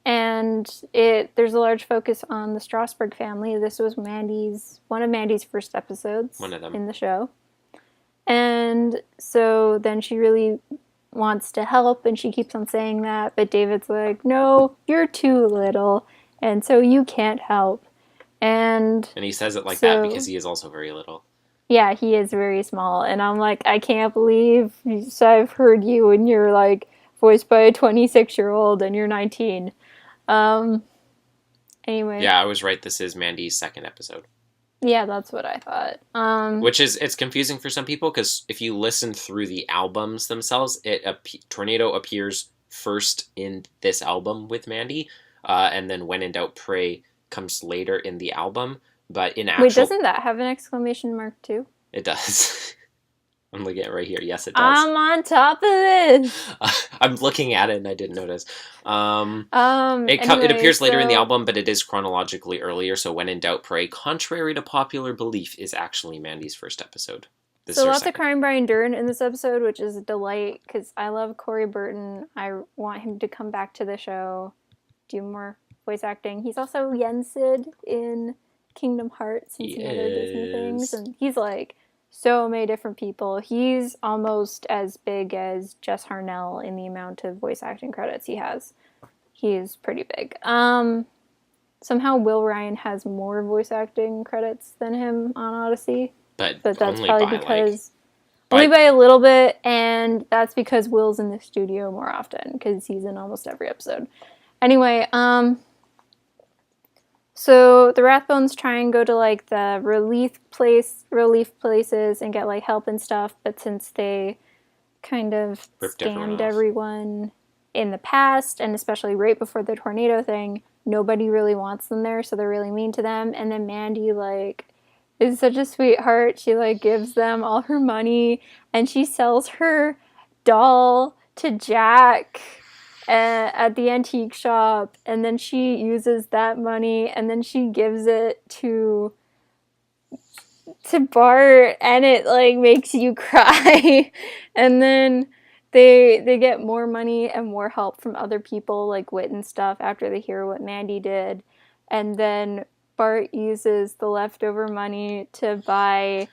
And there's a large focus on the Strasberg family. This was one of Mandy's first episodes in the show. And so then she really wants to help, and she keeps on saying that, but David's like, no, you're too little, and so you can't help. And he says it like so, that because he is also very little. Yeah, he is very small. And I'm like, I can't believe I've heard you and you're like voiced by a 26-year-old and you're 19. Anyway. Yeah, I was right. This is Mandy's second episode. Yeah, that's what I thought. Which is, it's confusing for some people because if you listen through the albums themselves, Tornado appears first in this album with Mandy, and then When in Doubt Pray comes later in the album. But in actual... Wait, doesn't that have an exclamation mark too? It does. I'm looking at it right here. Yes, it does. I'm on top of this. I'm looking at it and I didn't notice. Anyway, it appears later in the album, but it is chronologically earlier. So When in Doubt Pray, contrary to popular belief, is actually Mandy's first episode. So lots of crying Brian Dern in this episode, which is a delight because I love Corey Burton. I want him to come back to the show, do more voice acting. He's also Yensid in Kingdom Hearts and some other Disney things, and he's like so many different people. He's almost as big as Jess Harnell in the amount of voice acting credits he has. He's pretty big. Somehow Will Ryan has more voice acting credits than him on Odyssey. But that's probably because... only by a little bit, and that's because Will's in the studio more often, because he's in almost every episode. Anyway, so the Rathbones try and go to, like, the relief places and get, like, help and stuff, but since they kind of scammed everyone in the past, and especially right before the tornado thing, nobody really wants them there, so they're really mean to them, and then Mandy, like, is such a sweetheart. She, like, gives them all her money, and she sells her doll to Jack at the antique shop, and then she uses that money, and then she gives it to Bart, and it, like, makes you cry. And then they get more money and more help from other people, like Whit and stuff, after they hear what Mandy did. And then Bart uses the leftover money to buy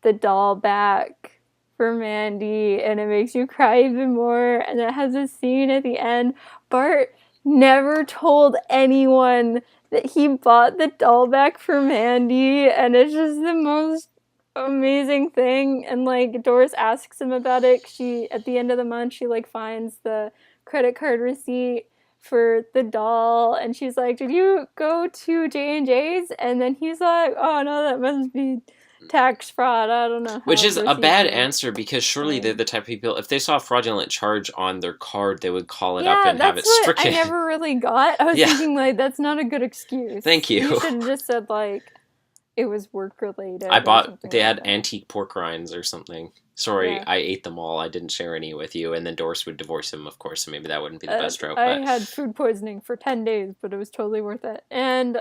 the doll back for Mandy, and it makes you cry even more. And it has a scene at the end. Bart never told anyone that he bought the doll back for Mandy, and it's just the most amazing thing. And, like, Doris asks him about it. At the end of the month, she, like, finds the credit card receipt for the doll, and she's like, did you go to J&J's? And then he's like, oh no, that must be tax fraud, I don't know. Which is a bad answer, because surely they're the type of people, if they saw a fraudulent charge on their card, they would call it up and have it stricken. I never really got. I was thinking, like, that's not a good excuse. Thank you. You should have just said, like, it was work related. They had antique pork rinds or something. Sorry, I ate them all. I didn't share any with you. And then Doris would divorce him, of course, so maybe that wouldn't be the best route. I had food poisoning for 10 days, but it was totally worth it. And,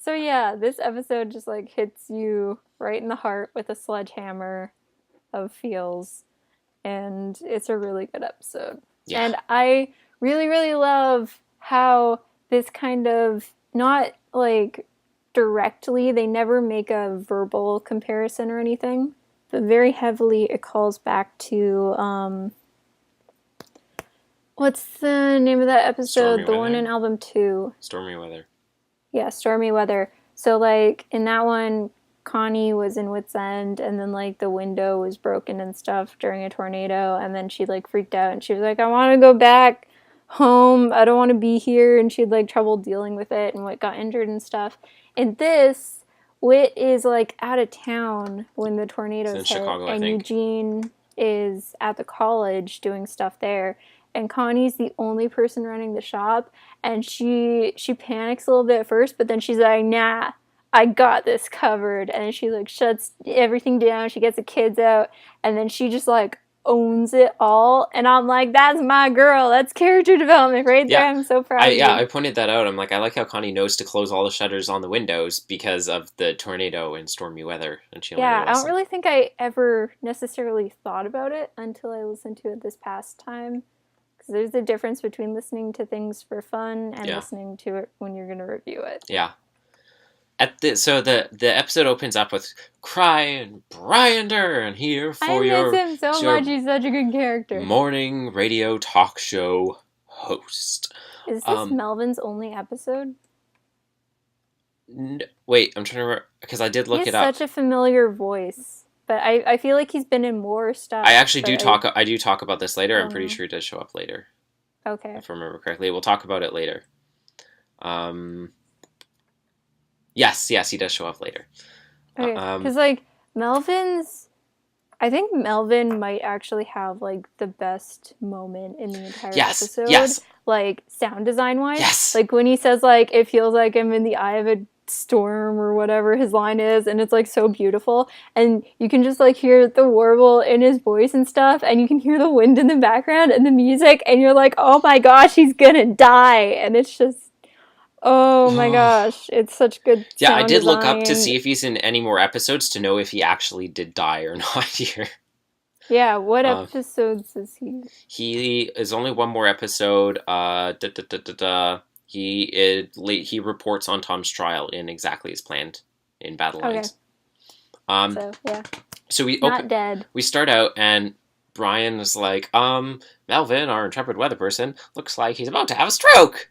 so yeah, this episode just, like, hits you right in the heart with a sledgehammer of feels. And it's a really good episode. Yeah. And I really, really love how this kind of, not, like, directly, they never make a verbal comparison or anything, but very heavily it calls back to, what's the name of that episode? The one in album 2. Stormy Weather. Yeah, Stormy Weather. So, like, in that one, Connie was in Whit's End, and then, like, the window was broken and stuff during a tornado, and then she, like, freaked out, and she was like, I want to go back home, I don't want to be here, and she had, like, trouble dealing with it, and Whit got injured and stuff. In this, Whit is, like, out of town when the tornadoes hit, Chicago, and Eugene is at the college doing stuff there, and Connie's the only person running the shop, and she panics a little bit at first, but then she's like, nah, I got this covered, and she, like, shuts everything down, she gets the kids out, and then she just, like, owns it all, and I'm like, that's my girl, that's character development right there. I'm so proud of you. I pointed that out. I'm like, I like how Connie knows to close all the shutters on the windows because of the tornado and stormy weather, and she I don't really think I ever necessarily thought about it until I listened to it this past time, because there's a difference between listening to things for fun and listening to it when you're going to review it. Yeah. So the episode opens up with crying Brian Dern here for I miss him so much. He's such a good character. Morning radio talk show host. Is this Melvin's only episode? Wait, I'm trying to remember because I did He look has it up. such a familiar voice, but I feel like he's been in more stuff. I actually do but talk. I do talk about this later. I'm don't pretty know. sure he does show up later, Okay. if I remember correctly. We'll talk about it later. Yes, he does show up later. Okay, because like Melvin's, I think Melvin might actually have like the best moment in the entire episode. Yes. Like sound design wise. Yes. Like when he says like it feels like I'm in the eye of a storm or whatever his line is, and it's like so beautiful, and you can just like hear the warble in his voice and stuff, and you can hear the wind in the background and the music, and you're like, oh my gosh, he's gonna die, and it's just. Oh my gosh, it's such good Yeah, I did design. look up to see if he's in any more episodes to know if he actually did die or not here. Yeah, what episodes is he? He is only one more episode. He reports on Tom's trial in exactly as planned in Battle Lines. Okay. So yeah. So we not dead. We start out and Brian is like, Melvin, our intrepid weather person, looks like he's about to have a stroke.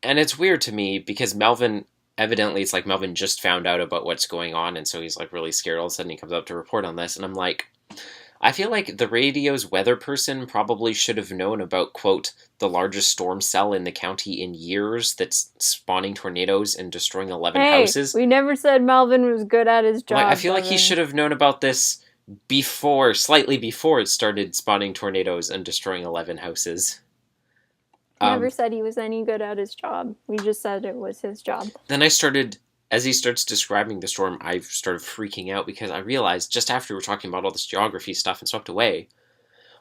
And it's weird to me because Melvin, evidently, it's like Melvin just found out about what's going on, and so he's like really scared. All of a sudden, he comes up to report on this, and I'm like, I feel like the radio's weather person probably should have known about, quote, the largest storm cell in the county in years that's spawning tornadoes and destroying 11 houses. We never said Melvin was good at his job. I feel like he should have known about this slightly before it started spawning tornadoes and destroying 11 houses. Never said he was any good at his job. We just said it was his job. Then as he starts describing the storm, I started freaking out because I realized just after we were talking about all this geography stuff and swept away,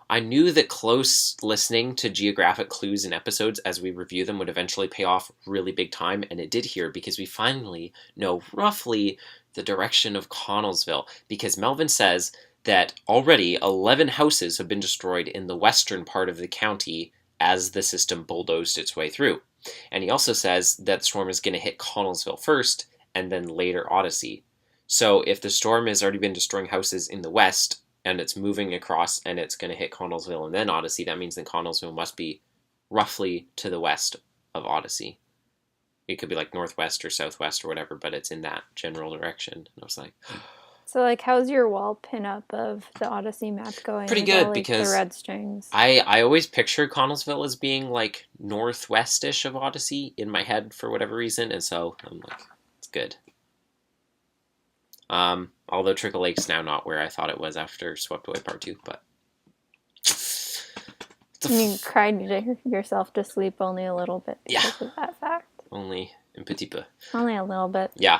I knew that close listening to geographic clues in episodes as we review them would eventually pay off really big time, and it did here because we finally know roughly the direction of Connellsville, because Melvin says that already 11 houses have been destroyed in the western part of the county as the system bulldozed its way through. And he also says that the storm is going to hit Connellsville first, and then later Odyssey. So if the storm has already been destroying houses in the west, and it's moving across, and it's going to hit Connellsville and then Odyssey, that means that Connellsville must be roughly to the west of Odyssey. It could be like northwest or southwest or whatever, but it's in that general direction. And I was like... So, like, how's your wall pinup of the Odyssey map going? Pretty good, all, because the red strings. I always picture Connellsville as being, like, northwest-ish of Odyssey in my head for whatever reason, and so I'm like, it's good. Although Trickle Lake's now not where I thought it was after Swept Away Part 2, but... You cried yourself to sleep only a little bit because of that fact. Only un petit peu. Only a little bit. Yeah.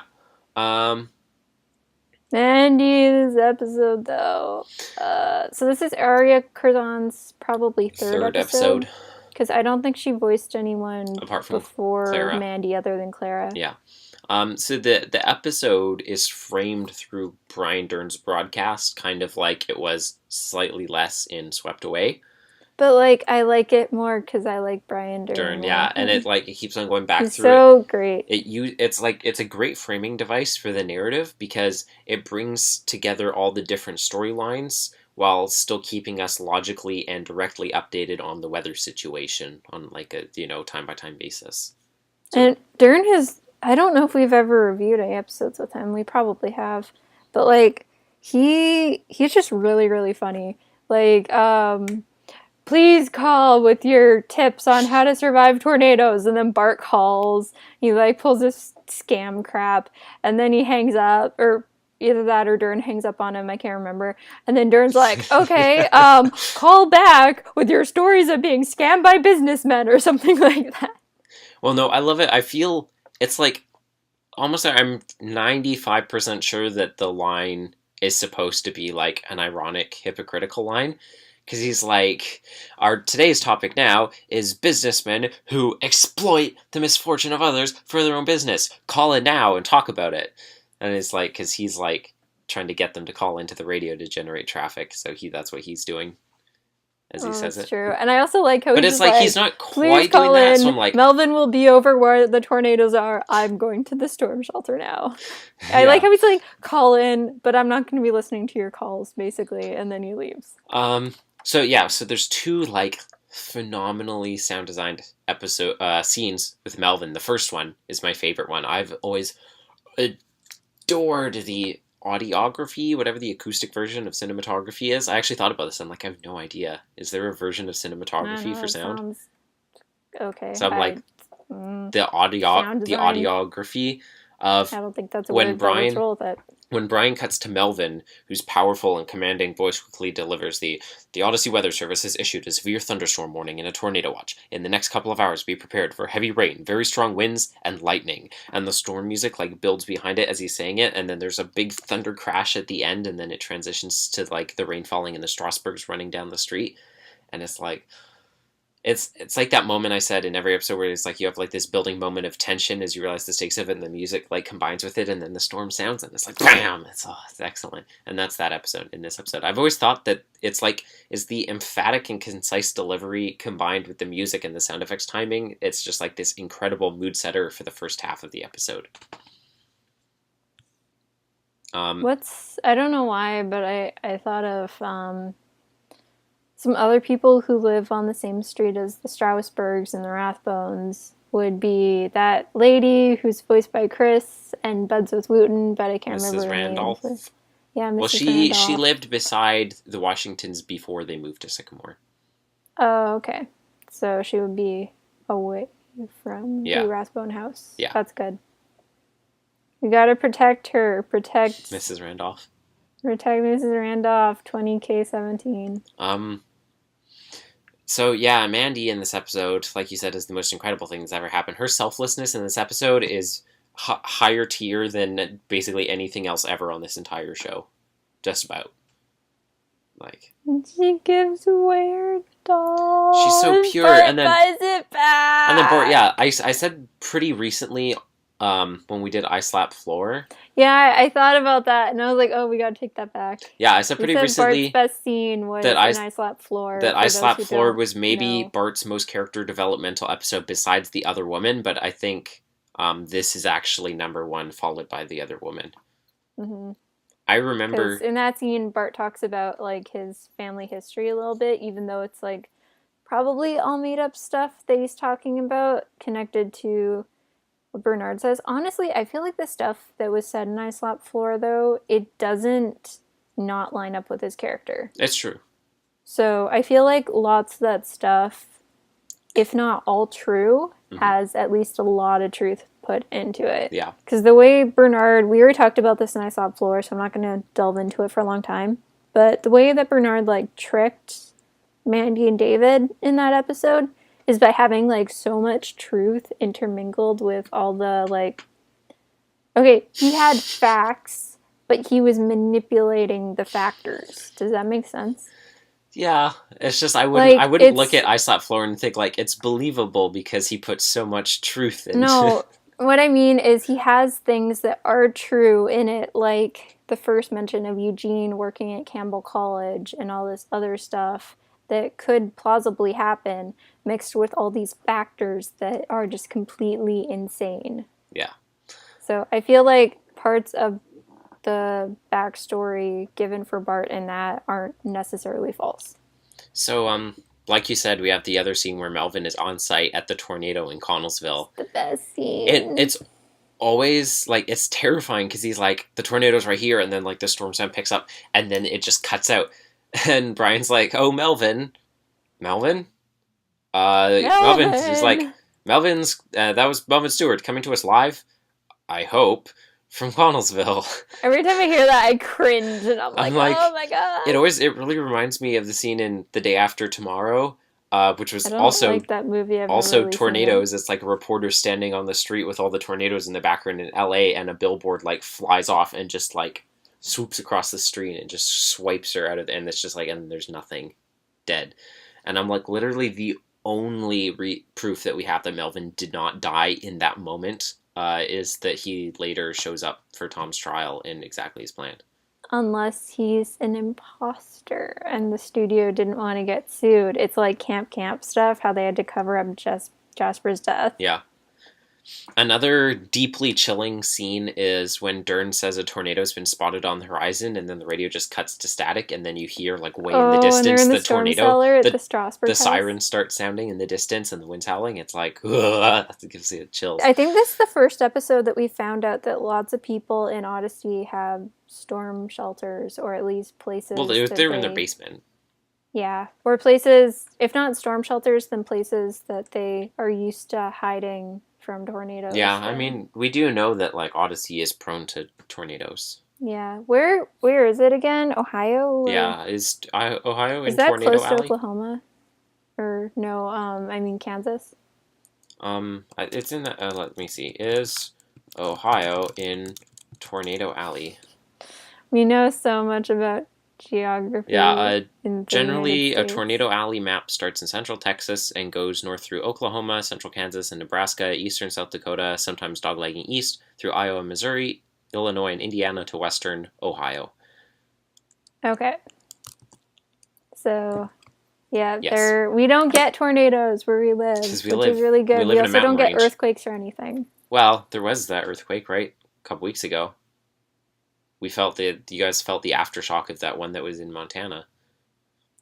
Mandy's episode, though. So this is Aria Curzon's probably third episode. Because I don't think she voiced anyone apart from before Clara. Mandy other than Clara. Yeah. So the episode is framed through Brian Dern's broadcast, kind of like it was slightly less in Swept Away. But, like, I like it more because I like Brian Dern. Yeah, and it keeps on going back He's through so great. It's a great framing device for the narrative because it brings together all the different storylines while still keeping us logically and directly updated on the weather situation on like a time by time basis. So, and Dern I don't know if we've ever reviewed any episodes with him. We probably have, but like he's just really, really funny. Like please call with your tips on how to survive tornadoes. And then Bart calls. He like pulls this scam crap, and then he hangs up, or either that or Dern hangs up on him. I can't remember. And then Dern's like, "Okay, call back with your stories of being scammed by businessmen," or something like that. Well, no, I love it. I feel it's like almost. I'm 95% sure that the line is supposed to be like an ironic, hypocritical line. Because he's like, today's topic now is businessmen who exploit the misfortune of others for their own business. Call in now and talk about it. And it's like, because he's like trying to get them to call into the radio to generate traffic. So that's what he's doing as he says it. That's true. And I also like how he's like, he's not quite doing that. So I'm like, Melvin will be over where the tornadoes are. I'm going to the storm shelter now. I like how he's like, call in, but I'm not going to be listening to your calls, basically. And then he leaves. So there's two like phenomenally sound designed scenes with Melvin. The first one is my favorite one. I've always adored the audiography, whatever the acoustic version of cinematography is. I actually thought about this. I'm like, I have no idea. Is there a version of cinematography for sound? Sounds okay. So I'm like, the audiography of I don't think that's a when word, Brian, let's roll with it. When Brian cuts to Melvin, whose powerful and commanding voice quickly delivers the Odyssey Weather Service has issued a severe thunderstorm warning and a tornado watch. In the next couple of hours, be prepared for heavy rain, very strong winds, and lightning. And the storm music like builds behind it as he's saying it, and then there's a big thunder crash at the end, and then it transitions to like the rain falling and the Strasburgs running down the street. And it's like, it's like that moment I said in every episode where it's like you have like this building moment of tension as you realize the stakes of it, and the music like combines with it, and then the storm sounds, and it's like bam! It's excellent, and that's that episode. In this episode, I've always thought that it's like is the emphatic and concise delivery combined with the music and the sound effects timing. It's just like this incredible mood setter for the first half of the episode. I don't know why, but I thought of some other people who live on the same street as the Strasburgs and the Rathbones would be that lady who's voiced by Chris and buds with Wooten, but I can't remember her Randolph. name. Yeah, Mrs. Well, she lived beside the Washingtons before they moved to Sycamore. Oh, okay. So she would be away from the Rathbone house. Yeah. That's good. We gotta protect her. Protect Mrs. Randolph. Protect Mrs. Randolph, 20K17. So yeah, Mandy in this episode, like you said, is the most incredible thing that's ever happened. Her selflessness in this episode is higher tier than basically anything else ever on this entire show. Just about. Like. She gives away her doll. She's so pure, and then buys it back. And then, I said pretty recently, when we did I Slap Floor. Yeah, I thought about that, and I was like, "Oh, we gotta take that back." Yeah, I said pretty recently Bart's best scene was in I Slap Floor. That I Slap Floor was maybe Bart's most character developmental episode besides The Other Woman, but I think this is actually number one, followed by The Other Woman. Mm-hmm. I remember in that scene, Bart talks about like his family history a little bit, even though it's like probably all made up stuff that he's talking about connected to what Bernard says. Honestly, I feel like the stuff that was said in I Slap Floor, though, it doesn't not line up with his character. It's true. So I feel like lots of that stuff, if not all true, has at least a lot of truth put into it. Yeah. Because the way Bernard, we already talked about this in I Slap Floor, so I'm not going to delve into it for a long time. But the way that Bernard, like, tricked Mandy and David in that episode is by having, like, so much truth intermingled with all the, like... Okay, he had facts, but he was manipulating the factors. Does that make sense? Yeah, it's just I wouldn't look at I Slap Floor and think, like, it's believable because he put so much truth into it. No, what I mean is he has things that are true in it, like the first mention of Eugene working at Campbell College and all this other stuff that could plausibly happen, mixed with all these factors that are just completely insane. Yeah. So I feel like parts of the backstory given for Bart in that aren't necessarily false. So, like you said, we have the other scene where Melvin is on site at the tornado in Connellsville. It's the best scene. It's always, like, it's terrifying because he's like, the tornado's right here, and then, like, the storm sound picks up, and then it just cuts out. And Brian's like, oh, Melvin? Melvin? He's like, Melvin's, that was Melvin Stewart coming to us live, I hope, from Connellsville. Every time I hear that, I cringe, and I'm like, oh my god. It really reminds me of the scene in The Day After Tomorrow, which was also like that movie. Also tornadoes. It's like a reporter standing on the street with all the tornadoes in the background in LA, and a billboard like flies off and just like swoops across the street and just swipes her out of the, and it's just like, and there's nothing, dead. And I'm like, literally the only proof that we have that Melvin did not die in that moment is that he later shows up for Tom's trial in exactly as planned. Unless he's an imposter and the studio didn't want to get sued. It's like Camp stuff, how they had to cover up Jasper's death. Yeah. Another deeply chilling scene is when Dern says a tornado's been spotted on the horizon, and then the radio just cuts to static, and then you hear, like, way in the and they're distance in the the storm tornado, cellar at the Strasbourg the house. sirens start sounding in the distance, and the wind's howling. It's like, ugh, it gives you chills. I think this is the first episode that we found out that lots of people in Odyssey have storm shelters, or at least places. Well, they're in their basement. Yeah, or places, if not storm shelters, then places that they are used to hiding from tornadoes. Yeah, I mean, we do know that, like, Odyssey is prone to tornadoes. Yeah, where is it again? Ohio? Yeah, is Ohio in Is that Tornado close Alley? to Oklahoma? Or no? I mean Kansas. It's in. Let me see. Is Ohio in Tornado Alley? We know so much about geography. Yeah. Generally, a Tornado Alley map starts in central Texas and goes north through Oklahoma, central Kansas, and Nebraska, eastern South Dakota, sometimes doglegging east through Iowa, Missouri, Illinois, and Indiana to western Ohio. Okay. So, yeah, Yes. we don't get tornadoes where we live, which is really good. We also don't get earthquakes or anything. Well, there was that earthquake, right? A couple weeks ago. You guys felt the aftershock of that one that was in Montana.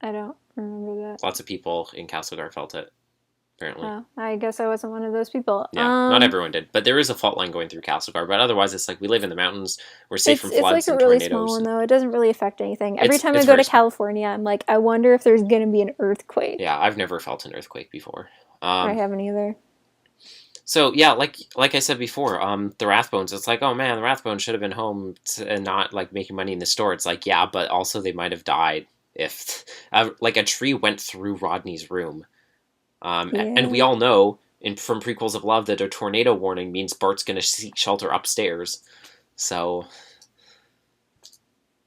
I don't remember that. Lots of people in Castlegar felt it, apparently. Oh, I guess I wasn't one of those people. Yeah, not everyone did. But there is a fault line going through Castlegar. But otherwise, it's like we live in the mountains. We're safe from floods and tornadoes. It's like a really small one, though. It doesn't really affect anything. Every time I go to California, I'm like, I wonder if there's going to be an earthquake. Yeah, I've never felt an earthquake before. I haven't either. So, yeah, like I said before, the Rathbones, it's like, oh man, the Rathbones should have been home and not, like, making money in the store. It's like, yeah, but also they might have died if, like, a tree went through Rodney's room. And we all know from prequels of Love that a tornado warning means Bart's going to seek shelter upstairs. So,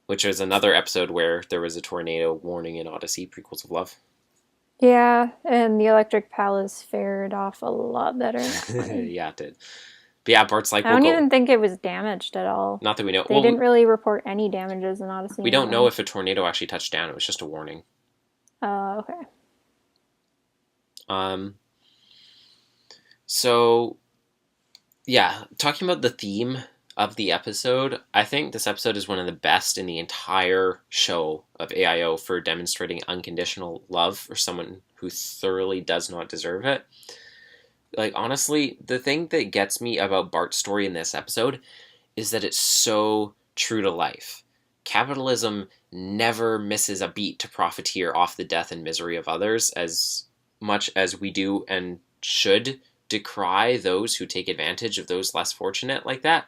which is another episode where there was a tornado warning in Odyssey, prequels of Love. Yeah, and the Electric Palace fared off a lot better. Yeah, it did. But yeah, Bart's like, I don't even think it was damaged at all. Not that we know. They didn't really report any damages in Odyssey. We don't know if a tornado actually touched down. It was just a warning. Oh, okay. So, yeah, talking about the theme of the episode, I think this episode is one of the best in the entire show of AIO for demonstrating unconditional love for someone who thoroughly does not deserve it. Like, honestly, the thing that gets me about Bart's story in this episode is that it's so true to life. Capitalism never misses a beat to profiteer off the death and misery of others, as much as we do and should decry those who take advantage of those less fortunate like that.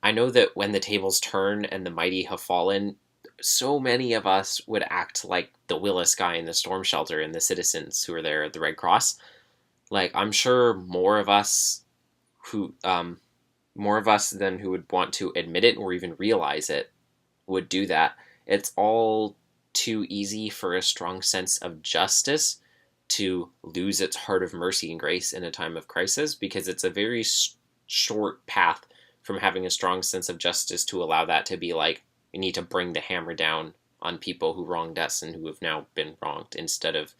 I know that when the tables turn and the mighty have fallen, so many of us would act like the Willis guy in the storm shelter and the citizens who are there at the Red Cross. Like, I'm sure more of us than who would want to admit it or even realize it would do that. It's all too easy for a strong sense of justice to lose its heart of mercy and grace in a time of crisis, because it's a very short path from having a strong sense of justice to allow that to be like, we need to bring the hammer down on people who wronged us and who have now been wronged, instead of,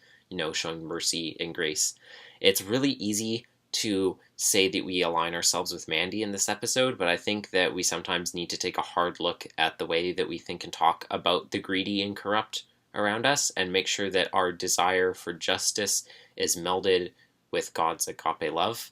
showing mercy and grace. It's really easy to say that we align ourselves with Mandy in this episode, but I think that we sometimes need to take a hard look at the way that we think and talk about the greedy and corrupt around us, and make sure that our desire for justice is melded with God's agape love.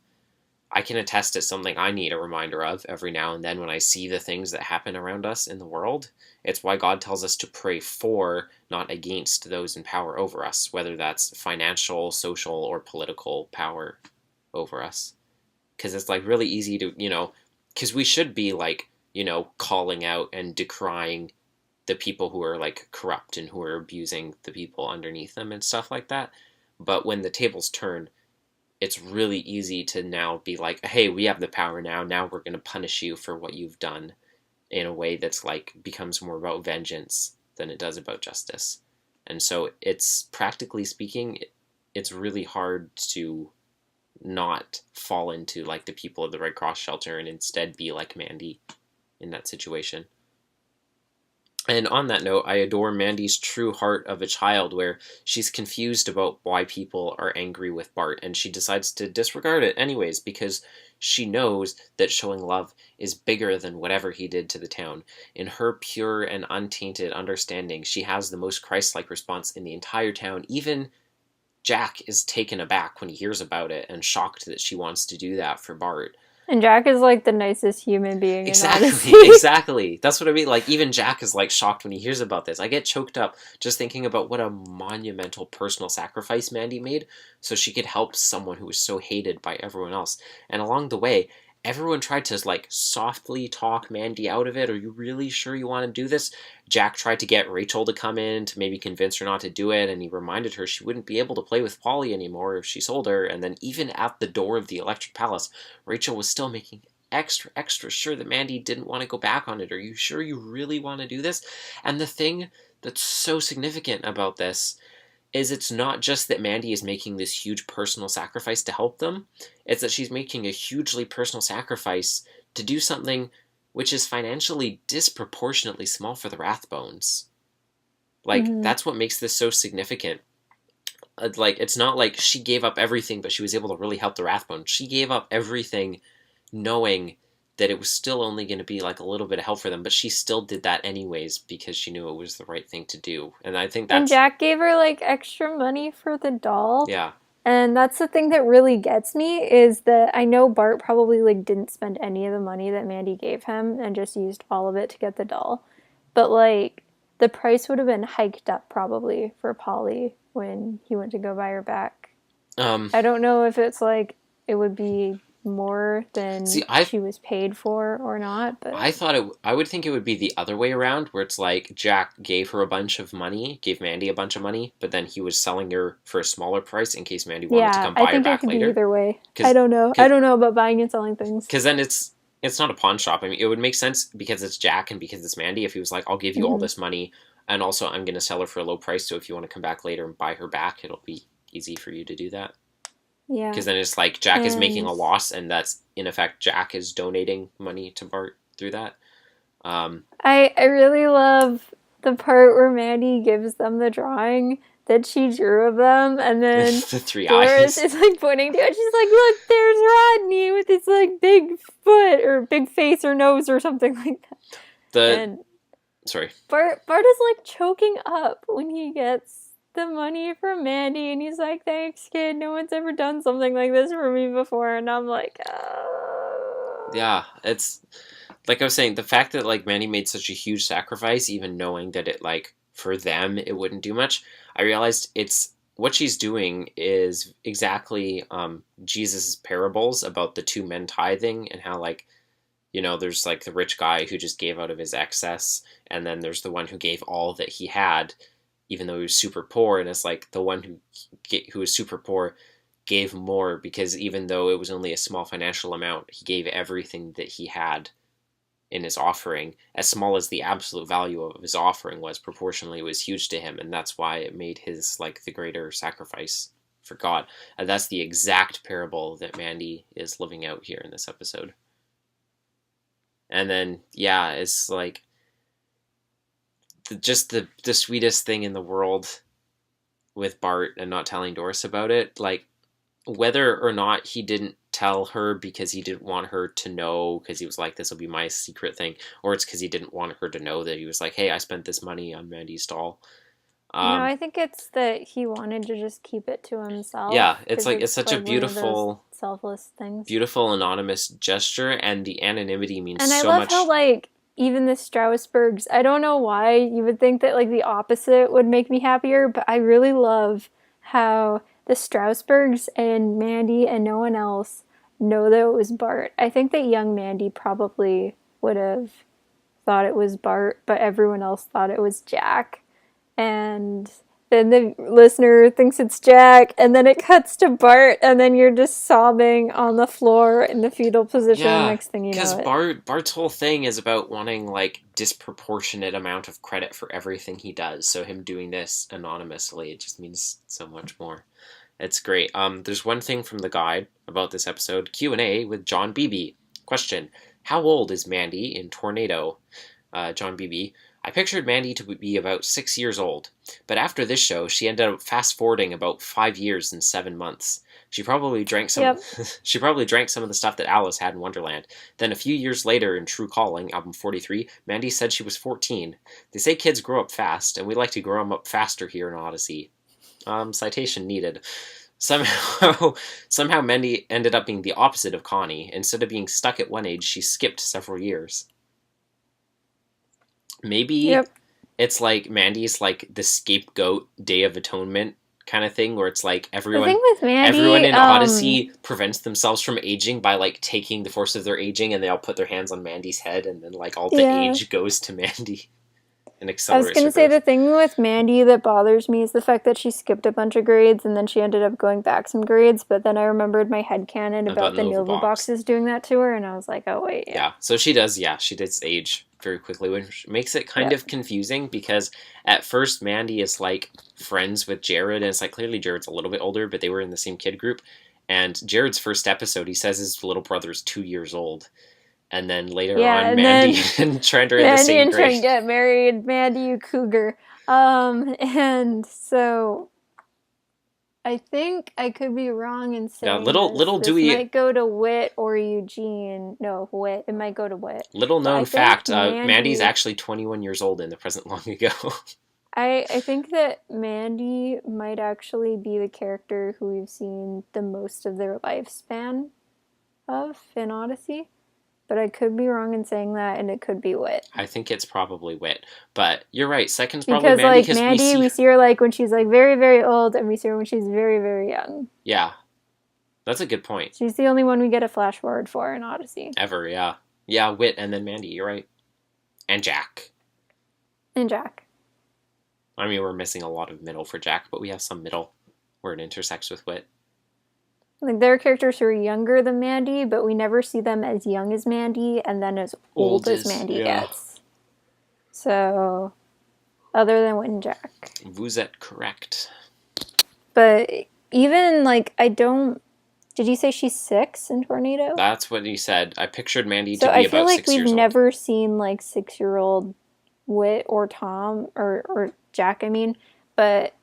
I can attest to something I need a reminder of every now and then when I see the things that happen around us in the world. It's why God tells us to pray for, not against, those in power over us, whether that's financial, social, or political power over us. Because it's like really easy to, because we should be like, calling out and decrying the people who are like corrupt and who are abusing the people underneath them and stuff like that. But when the tables turn, it's really easy to now be like, hey, we have the power now. Now we're going to punish you for what you've done, in a way that's like becomes more about vengeance than it does about justice. And so it's, practically speaking, it's really hard to not fall into like the people of the Red Cross shelter and instead be like Mandy in that situation. And on that note, I adore Mandy's true heart of a child, where she's confused about why people are angry with Bart, and she decides to disregard it anyways, because She knows that showing love is bigger than whatever he did to the town. In her pure and untainted understanding, she has the most Christ-like response in the entire town. Even Jack is taken aback when he hears about it and shocked that she wants to do that for Bart. And Jack is like the nicest human being in Odyssey. Exactly. That's what I mean. Like, even Jack is like shocked when he hears about this. I get choked up just thinking about what a monumental personal sacrifice Mandy made so she could help someone who was so hated by everyone else. And along the way, everyone tried to like softly talk Mandy out of it. Are you really sure you want to do this? Jack tried to get Rachel to come in to maybe convince her not to do it, and he reminded her she wouldn't be able to play with Polly anymore if she sold her. And then even at the door of the Electric Palace, Rachel was still making extra sure that Mandy didn't want to go back on it. Are you sure you really want to do this? And the thing that's so significant about this is it's not just that Mandy is making this huge personal sacrifice to help them, it's that she's making a hugely personal sacrifice to do something which is financially disproportionately small for the Rathbones. Like, that's what makes this so significant. Like, it's not like she gave up everything, but she was able to really help the Rathbones. She gave up everything knowing that it was still only going to be like a little bit of help for them, but she still did that anyways because she knew it was the right thing to do. And I think that's... And Jack gave her like extra money for the doll. Yeah. And that's the thing that really gets me, is that I know Bart probably like didn't spend any of the money that Mandy gave him and just used all of it to get the doll. But like the price would have been hiked up probably for Polly when he went to go buy her back. I don't know if it's like it would be more than she was paid for or not, but I would think it would be the other way around, where it's like Jack gave her a bunch of money, gave Mandy a bunch of money, but then he was selling her for a smaller price in case Mandy wanted to come buy her back later. Yeah, I think it could be either way. I don't know. I don't know about buying and selling things. Because then it's not a pawn shop. I mean, it would make sense because it's Jack and because it's Mandy if he was like, I'll give you all this money, and also I'm going to sell her for a low price, so if you want to come back later and buy her back, it'll be easy for you to do that. Yeah. Because then it's like Jack is making a loss, and that's, in effect, Jack is donating money to Bart through that. I really love the part where Mandy gives them the drawing that she drew of them, and then the three Doris eyes is like pointing to it. She's like, look, there's Rodney with his like big foot or big face or nose or something like that. Sorry. Bart is like choking up when he gets the money from Mandy, and he's like, thanks, kid, no one's ever done something like this for me before. And I'm like, oh. Yeah, it's like I was saying, the fact that like Mandy made such a huge sacrifice, even knowing that it like for them it wouldn't do much, I realized it's what she's doing is exactly Jesus' parables about the two men tithing, and how like, you know, there's like the rich guy who just gave out of his excess, and then there's the one who gave all that he had even though he was super poor, and it's like the one who was super poor gave more because even though it was only a small financial amount, he gave everything that he had in his offering. As small as the absolute value of his offering was, proportionally it was huge to him, and that's why it made his like the greater sacrifice for God. And that's the exact parable that Mandy is living out here in this episode. And then yeah, it's like just the sweetest thing in the world with Bart and not telling Doris about it. Like, whether or not he didn't tell her because he didn't want her to know, because he was like, this will be my secret thing, or it's because he didn't want her to know that he was like, hey, I spent this money on Mandy's doll. No, I think it's that he wanted to just keep it to himself. Yeah, it's like it's such a beautiful, selfless things. Beautiful anonymous gesture, and the anonymity means so much. And I love how like even the Strasbergs, I don't know why you would think that like the opposite would make me happier, but I really love how the Strasbergs and Mandy and no one else know that it was Bart. I think that young Mandy probably would have thought it was Bart, but everyone else thought it was Jack. And then the listener thinks it's Jack, and then it cuts to Bart, and then you're just sobbing on the floor in the fetal position. Yeah, next thing you know, because Bart's whole thing is about wanting like disproportionate amount of credit for everything he does. So him doing this anonymously, it just means so much more. It's great. There's one thing from the guide about this episode: Q&A with John Beebe. Question: how old is Mandy in Tornado? John Beebe: I pictured Mandy to be about 6 years old, but after this show, she ended up fast-forwarding about 5 years and 7 months. She probably drank some. Yep. She probably drank some of the stuff that Alice had in Wonderland. Then a few years later, in True Calling, album 43, Mandy said she was 14. They say kids grow up fast, and we like to grow them up faster here in Odyssey. Citation needed. Somehow Mandy ended up being the opposite of Connie. Instead of being stuck at one age, she skipped several years. Maybe it's like Mandy's like the scapegoat Day of Atonement kind of thing, where it's like everyone in Odyssey prevents themselves from aging by like taking the force of their aging, and they all put their hands on Mandy's head, and then like all the age goes to Mandy and accelerates. I was gonna say the thing with Mandy that bothers me is the fact that she skipped a bunch of grades and then she ended up going back some grades, but then I remembered my headcanon about the Nova boxes doing that to her, and I was like, oh wait. Yeah, so she does age very quickly, which makes it kind of confusing, because at first Mandy is like friends with Jared, and it's like clearly Jared's a little bit older, but they were in the same kid group. And Jared's first episode, he says his little brother's 2 years old, and then later on, Mandy and Trent are in the same grade. Mandy and Trent get married. Mandy, you cougar. And so I think I could be wrong in saying this might go to Whit or Eugene. No, Whit. It might go to Whit. Little known fact, Mandy's actually 21 years old in the present long ago. I think that Mandy might actually be the character who we've seen the most of their lifespan of in Odyssey. But I could be wrong in saying that, and it could be Whit. I think it's probably Whit. But you're right, second's probably Mandy. Because, like, Mandy, we see her, like, when she's, like, very, very old, and we see her when she's very, very young. Yeah. That's a good point. She's the only one we get a flash forward for in Odyssey. Ever, yeah. Yeah, Whit and then Mandy, you're right. And Jack. And Jack. I mean, we're missing a lot of middle for Jack, but we have some middle where it intersects with Whit. Like, there are characters who are younger than Mandy, but we never see them as young as Mandy and then as old as Mandy gets. So, other than Whit and Jack. Vous êtes correct. But even, like, did you say she's 6 in Tornado? That's what he said. I pictured Mandy to be about 6 years old. So I feel like we've never seen, like, 6-year-old Whit or Tom, or Jack, I mean. But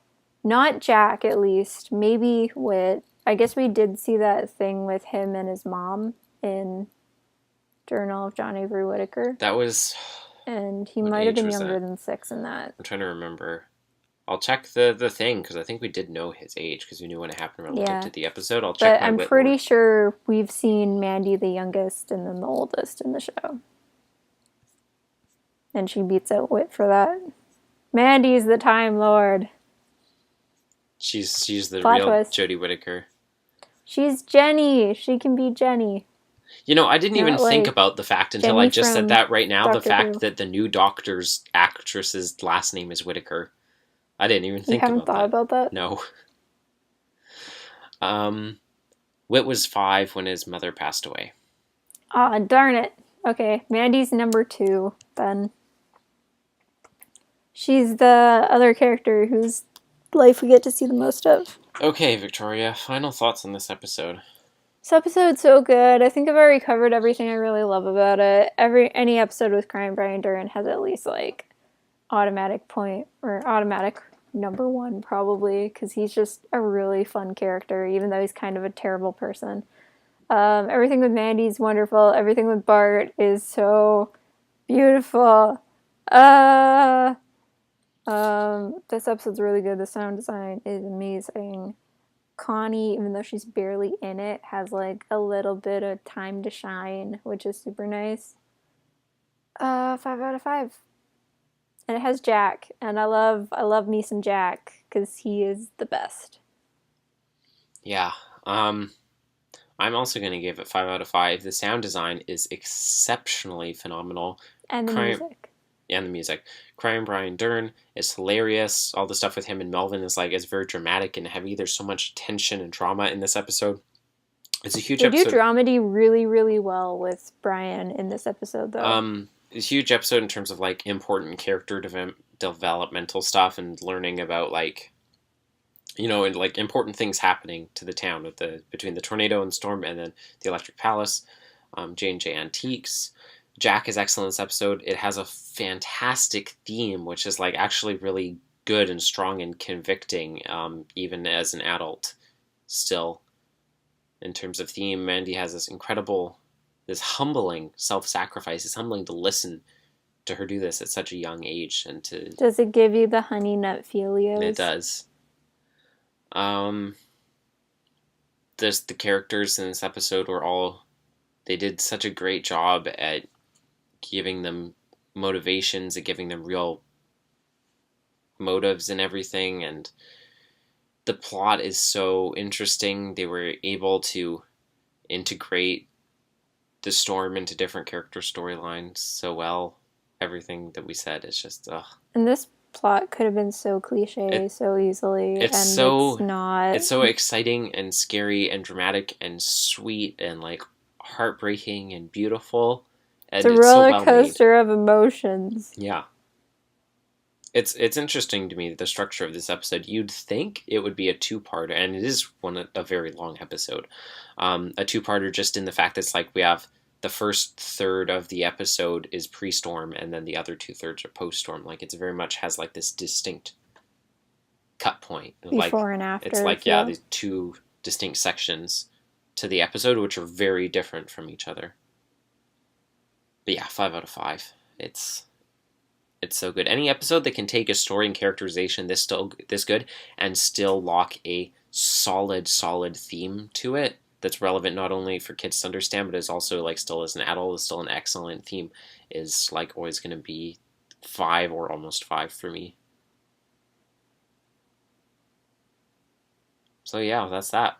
not Jack, at least. Maybe Whit. I guess we did see that thing with him and his mom in Journal of John Avery Whittaker. That was... And he might have been younger than 6 in that. I'm trying to remember. I'll check the thing, because I think we did know his age, because we knew when it happened relative to the episode. I'll check my I'm pretty sure we've seen Mandy the youngest and then the oldest in the show. And she beats out Whit for that. Mandy's the Time Lord. She's the real Jodie Whittaker. She's Jenny. She can be Jenny. You know, I didn't even think about the fact until Jenny I just said that right now. The fact that the new Doctor's actress's last name is Whittaker. I didn't even think about that. You haven't thought about that? No. Whit was 5 when his mother passed away. Ah, darn it. Okay, Mandy's number 2, then. She's the other character whose life we get to see the most of. Okay, Victoria, final thoughts on this episode. This episode's so good. I think I've already covered everything I really love about it. Any episode with Crying Brian Duran has at least, like, automatic point, or automatic number 1, probably, because he's just a really fun character, even though he's kind of a terrible person. Everything with Mandy's wonderful. Everything with Bart is so beautiful. This episode's really good. The sound design is amazing. Connie, even though she's barely in it, has like a little bit of time to shine, which is super nice. 5 out of 5. And it has Jack, and I love me some Jack, because he is the best. Yeah. I'm also going to give it 5 out of 5. The sound design is exceptionally phenomenal. And the music. And the music. Crying Brian Dern is hilarious. All the stuff with him and Melvin is very dramatic and heavy. There's so much tension and drama in this episode. It's a huge episode. They do dramedy really, really well with Brian in this episode, though. It's a huge episode in terms of like important character developmental stuff and learning about like, you know, and like important things happening to the town between the tornado and storm, and then the Electric Palace, J&J Antiques. Jack is excellent in this episode. It has a fantastic theme, which is like actually really good and strong and convicting, even as an adult. Still, in terms of theme, Mandy has this incredible, this humbling self-sacrifice. It's humbling to listen to her do this at such a young age, and to. Does it give you the honey nut felios? It does. The characters in this episode were all. They did such a great job at giving them motivations, at giving them real motives and everything, and the plot is so interesting. They were able to integrate the storm into different character storylines so well. Everything that we said is just And this plot could have been so cliche so easily, it's not. It's so exciting and scary and dramatic and sweet and like heartbreaking and beautiful. And it's a roller coaster of emotions. Yeah. It's interesting to me, the structure of this episode. You'd think it would be a two-parter, and it is a very long episode. A two-parter just in the fact that it's like we have the first third of the episode is pre-storm, and then the other 2/3 are post-storm. Like it's very much has like this distinct cut point. Before and after. It's like, these two distinct sections to the episode, which are very different from each other. But yeah, 5 out of 5. It's so good. Any episode that can take a story and characterization this good and still lock a solid theme to it that's relevant not only for kids to understand, but is also like still as an adult is still an excellent theme, is like always going to be 5 or almost 5 for me. So yeah, that's that.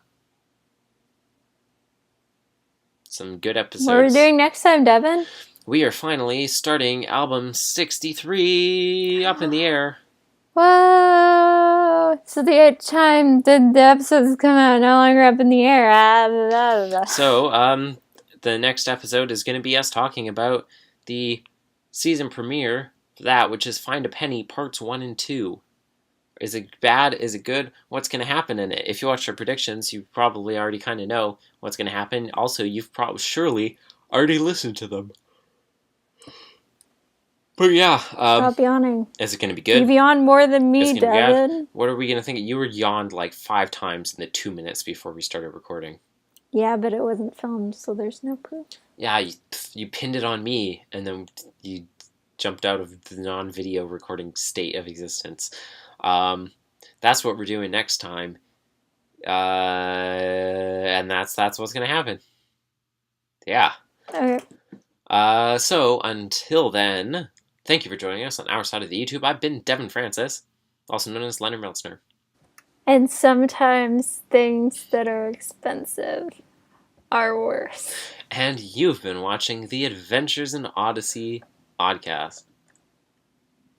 Some good episodes. What are we doing next time, Devin? We are finally starting album 63 up in the air. Whoa! So the time the episodes come out no longer up in the air. So, the next episode is going to be us talking about the season premiere for that, which is Find a Penny Parts 1 and 2. Is it bad? Is it good? What's going to happen in it? If you watch our predictions, you probably already kind of know what's going to happen. Also, you've surely already listened to them. But yeah. Stop yawning. Is it going to be good? You've yawned more than me, Devin. What are we going to think? You were yawned like 5 times in the 2 minutes before we started recording. Yeah, but it wasn't filmed, so there's no proof. Yeah, you pinned it on me, and then you jumped out of the non-video recording state of existence. That's what we're doing next time. And that's what's going to happen. Yeah. Okay. So, until then, thank you for joining us on our side of the YouTube. I've been Devin Francis, also known as Leonard Meltzner. And sometimes things that are expensive are worse. And you've been watching The Adventures in Odyssey Oddcast.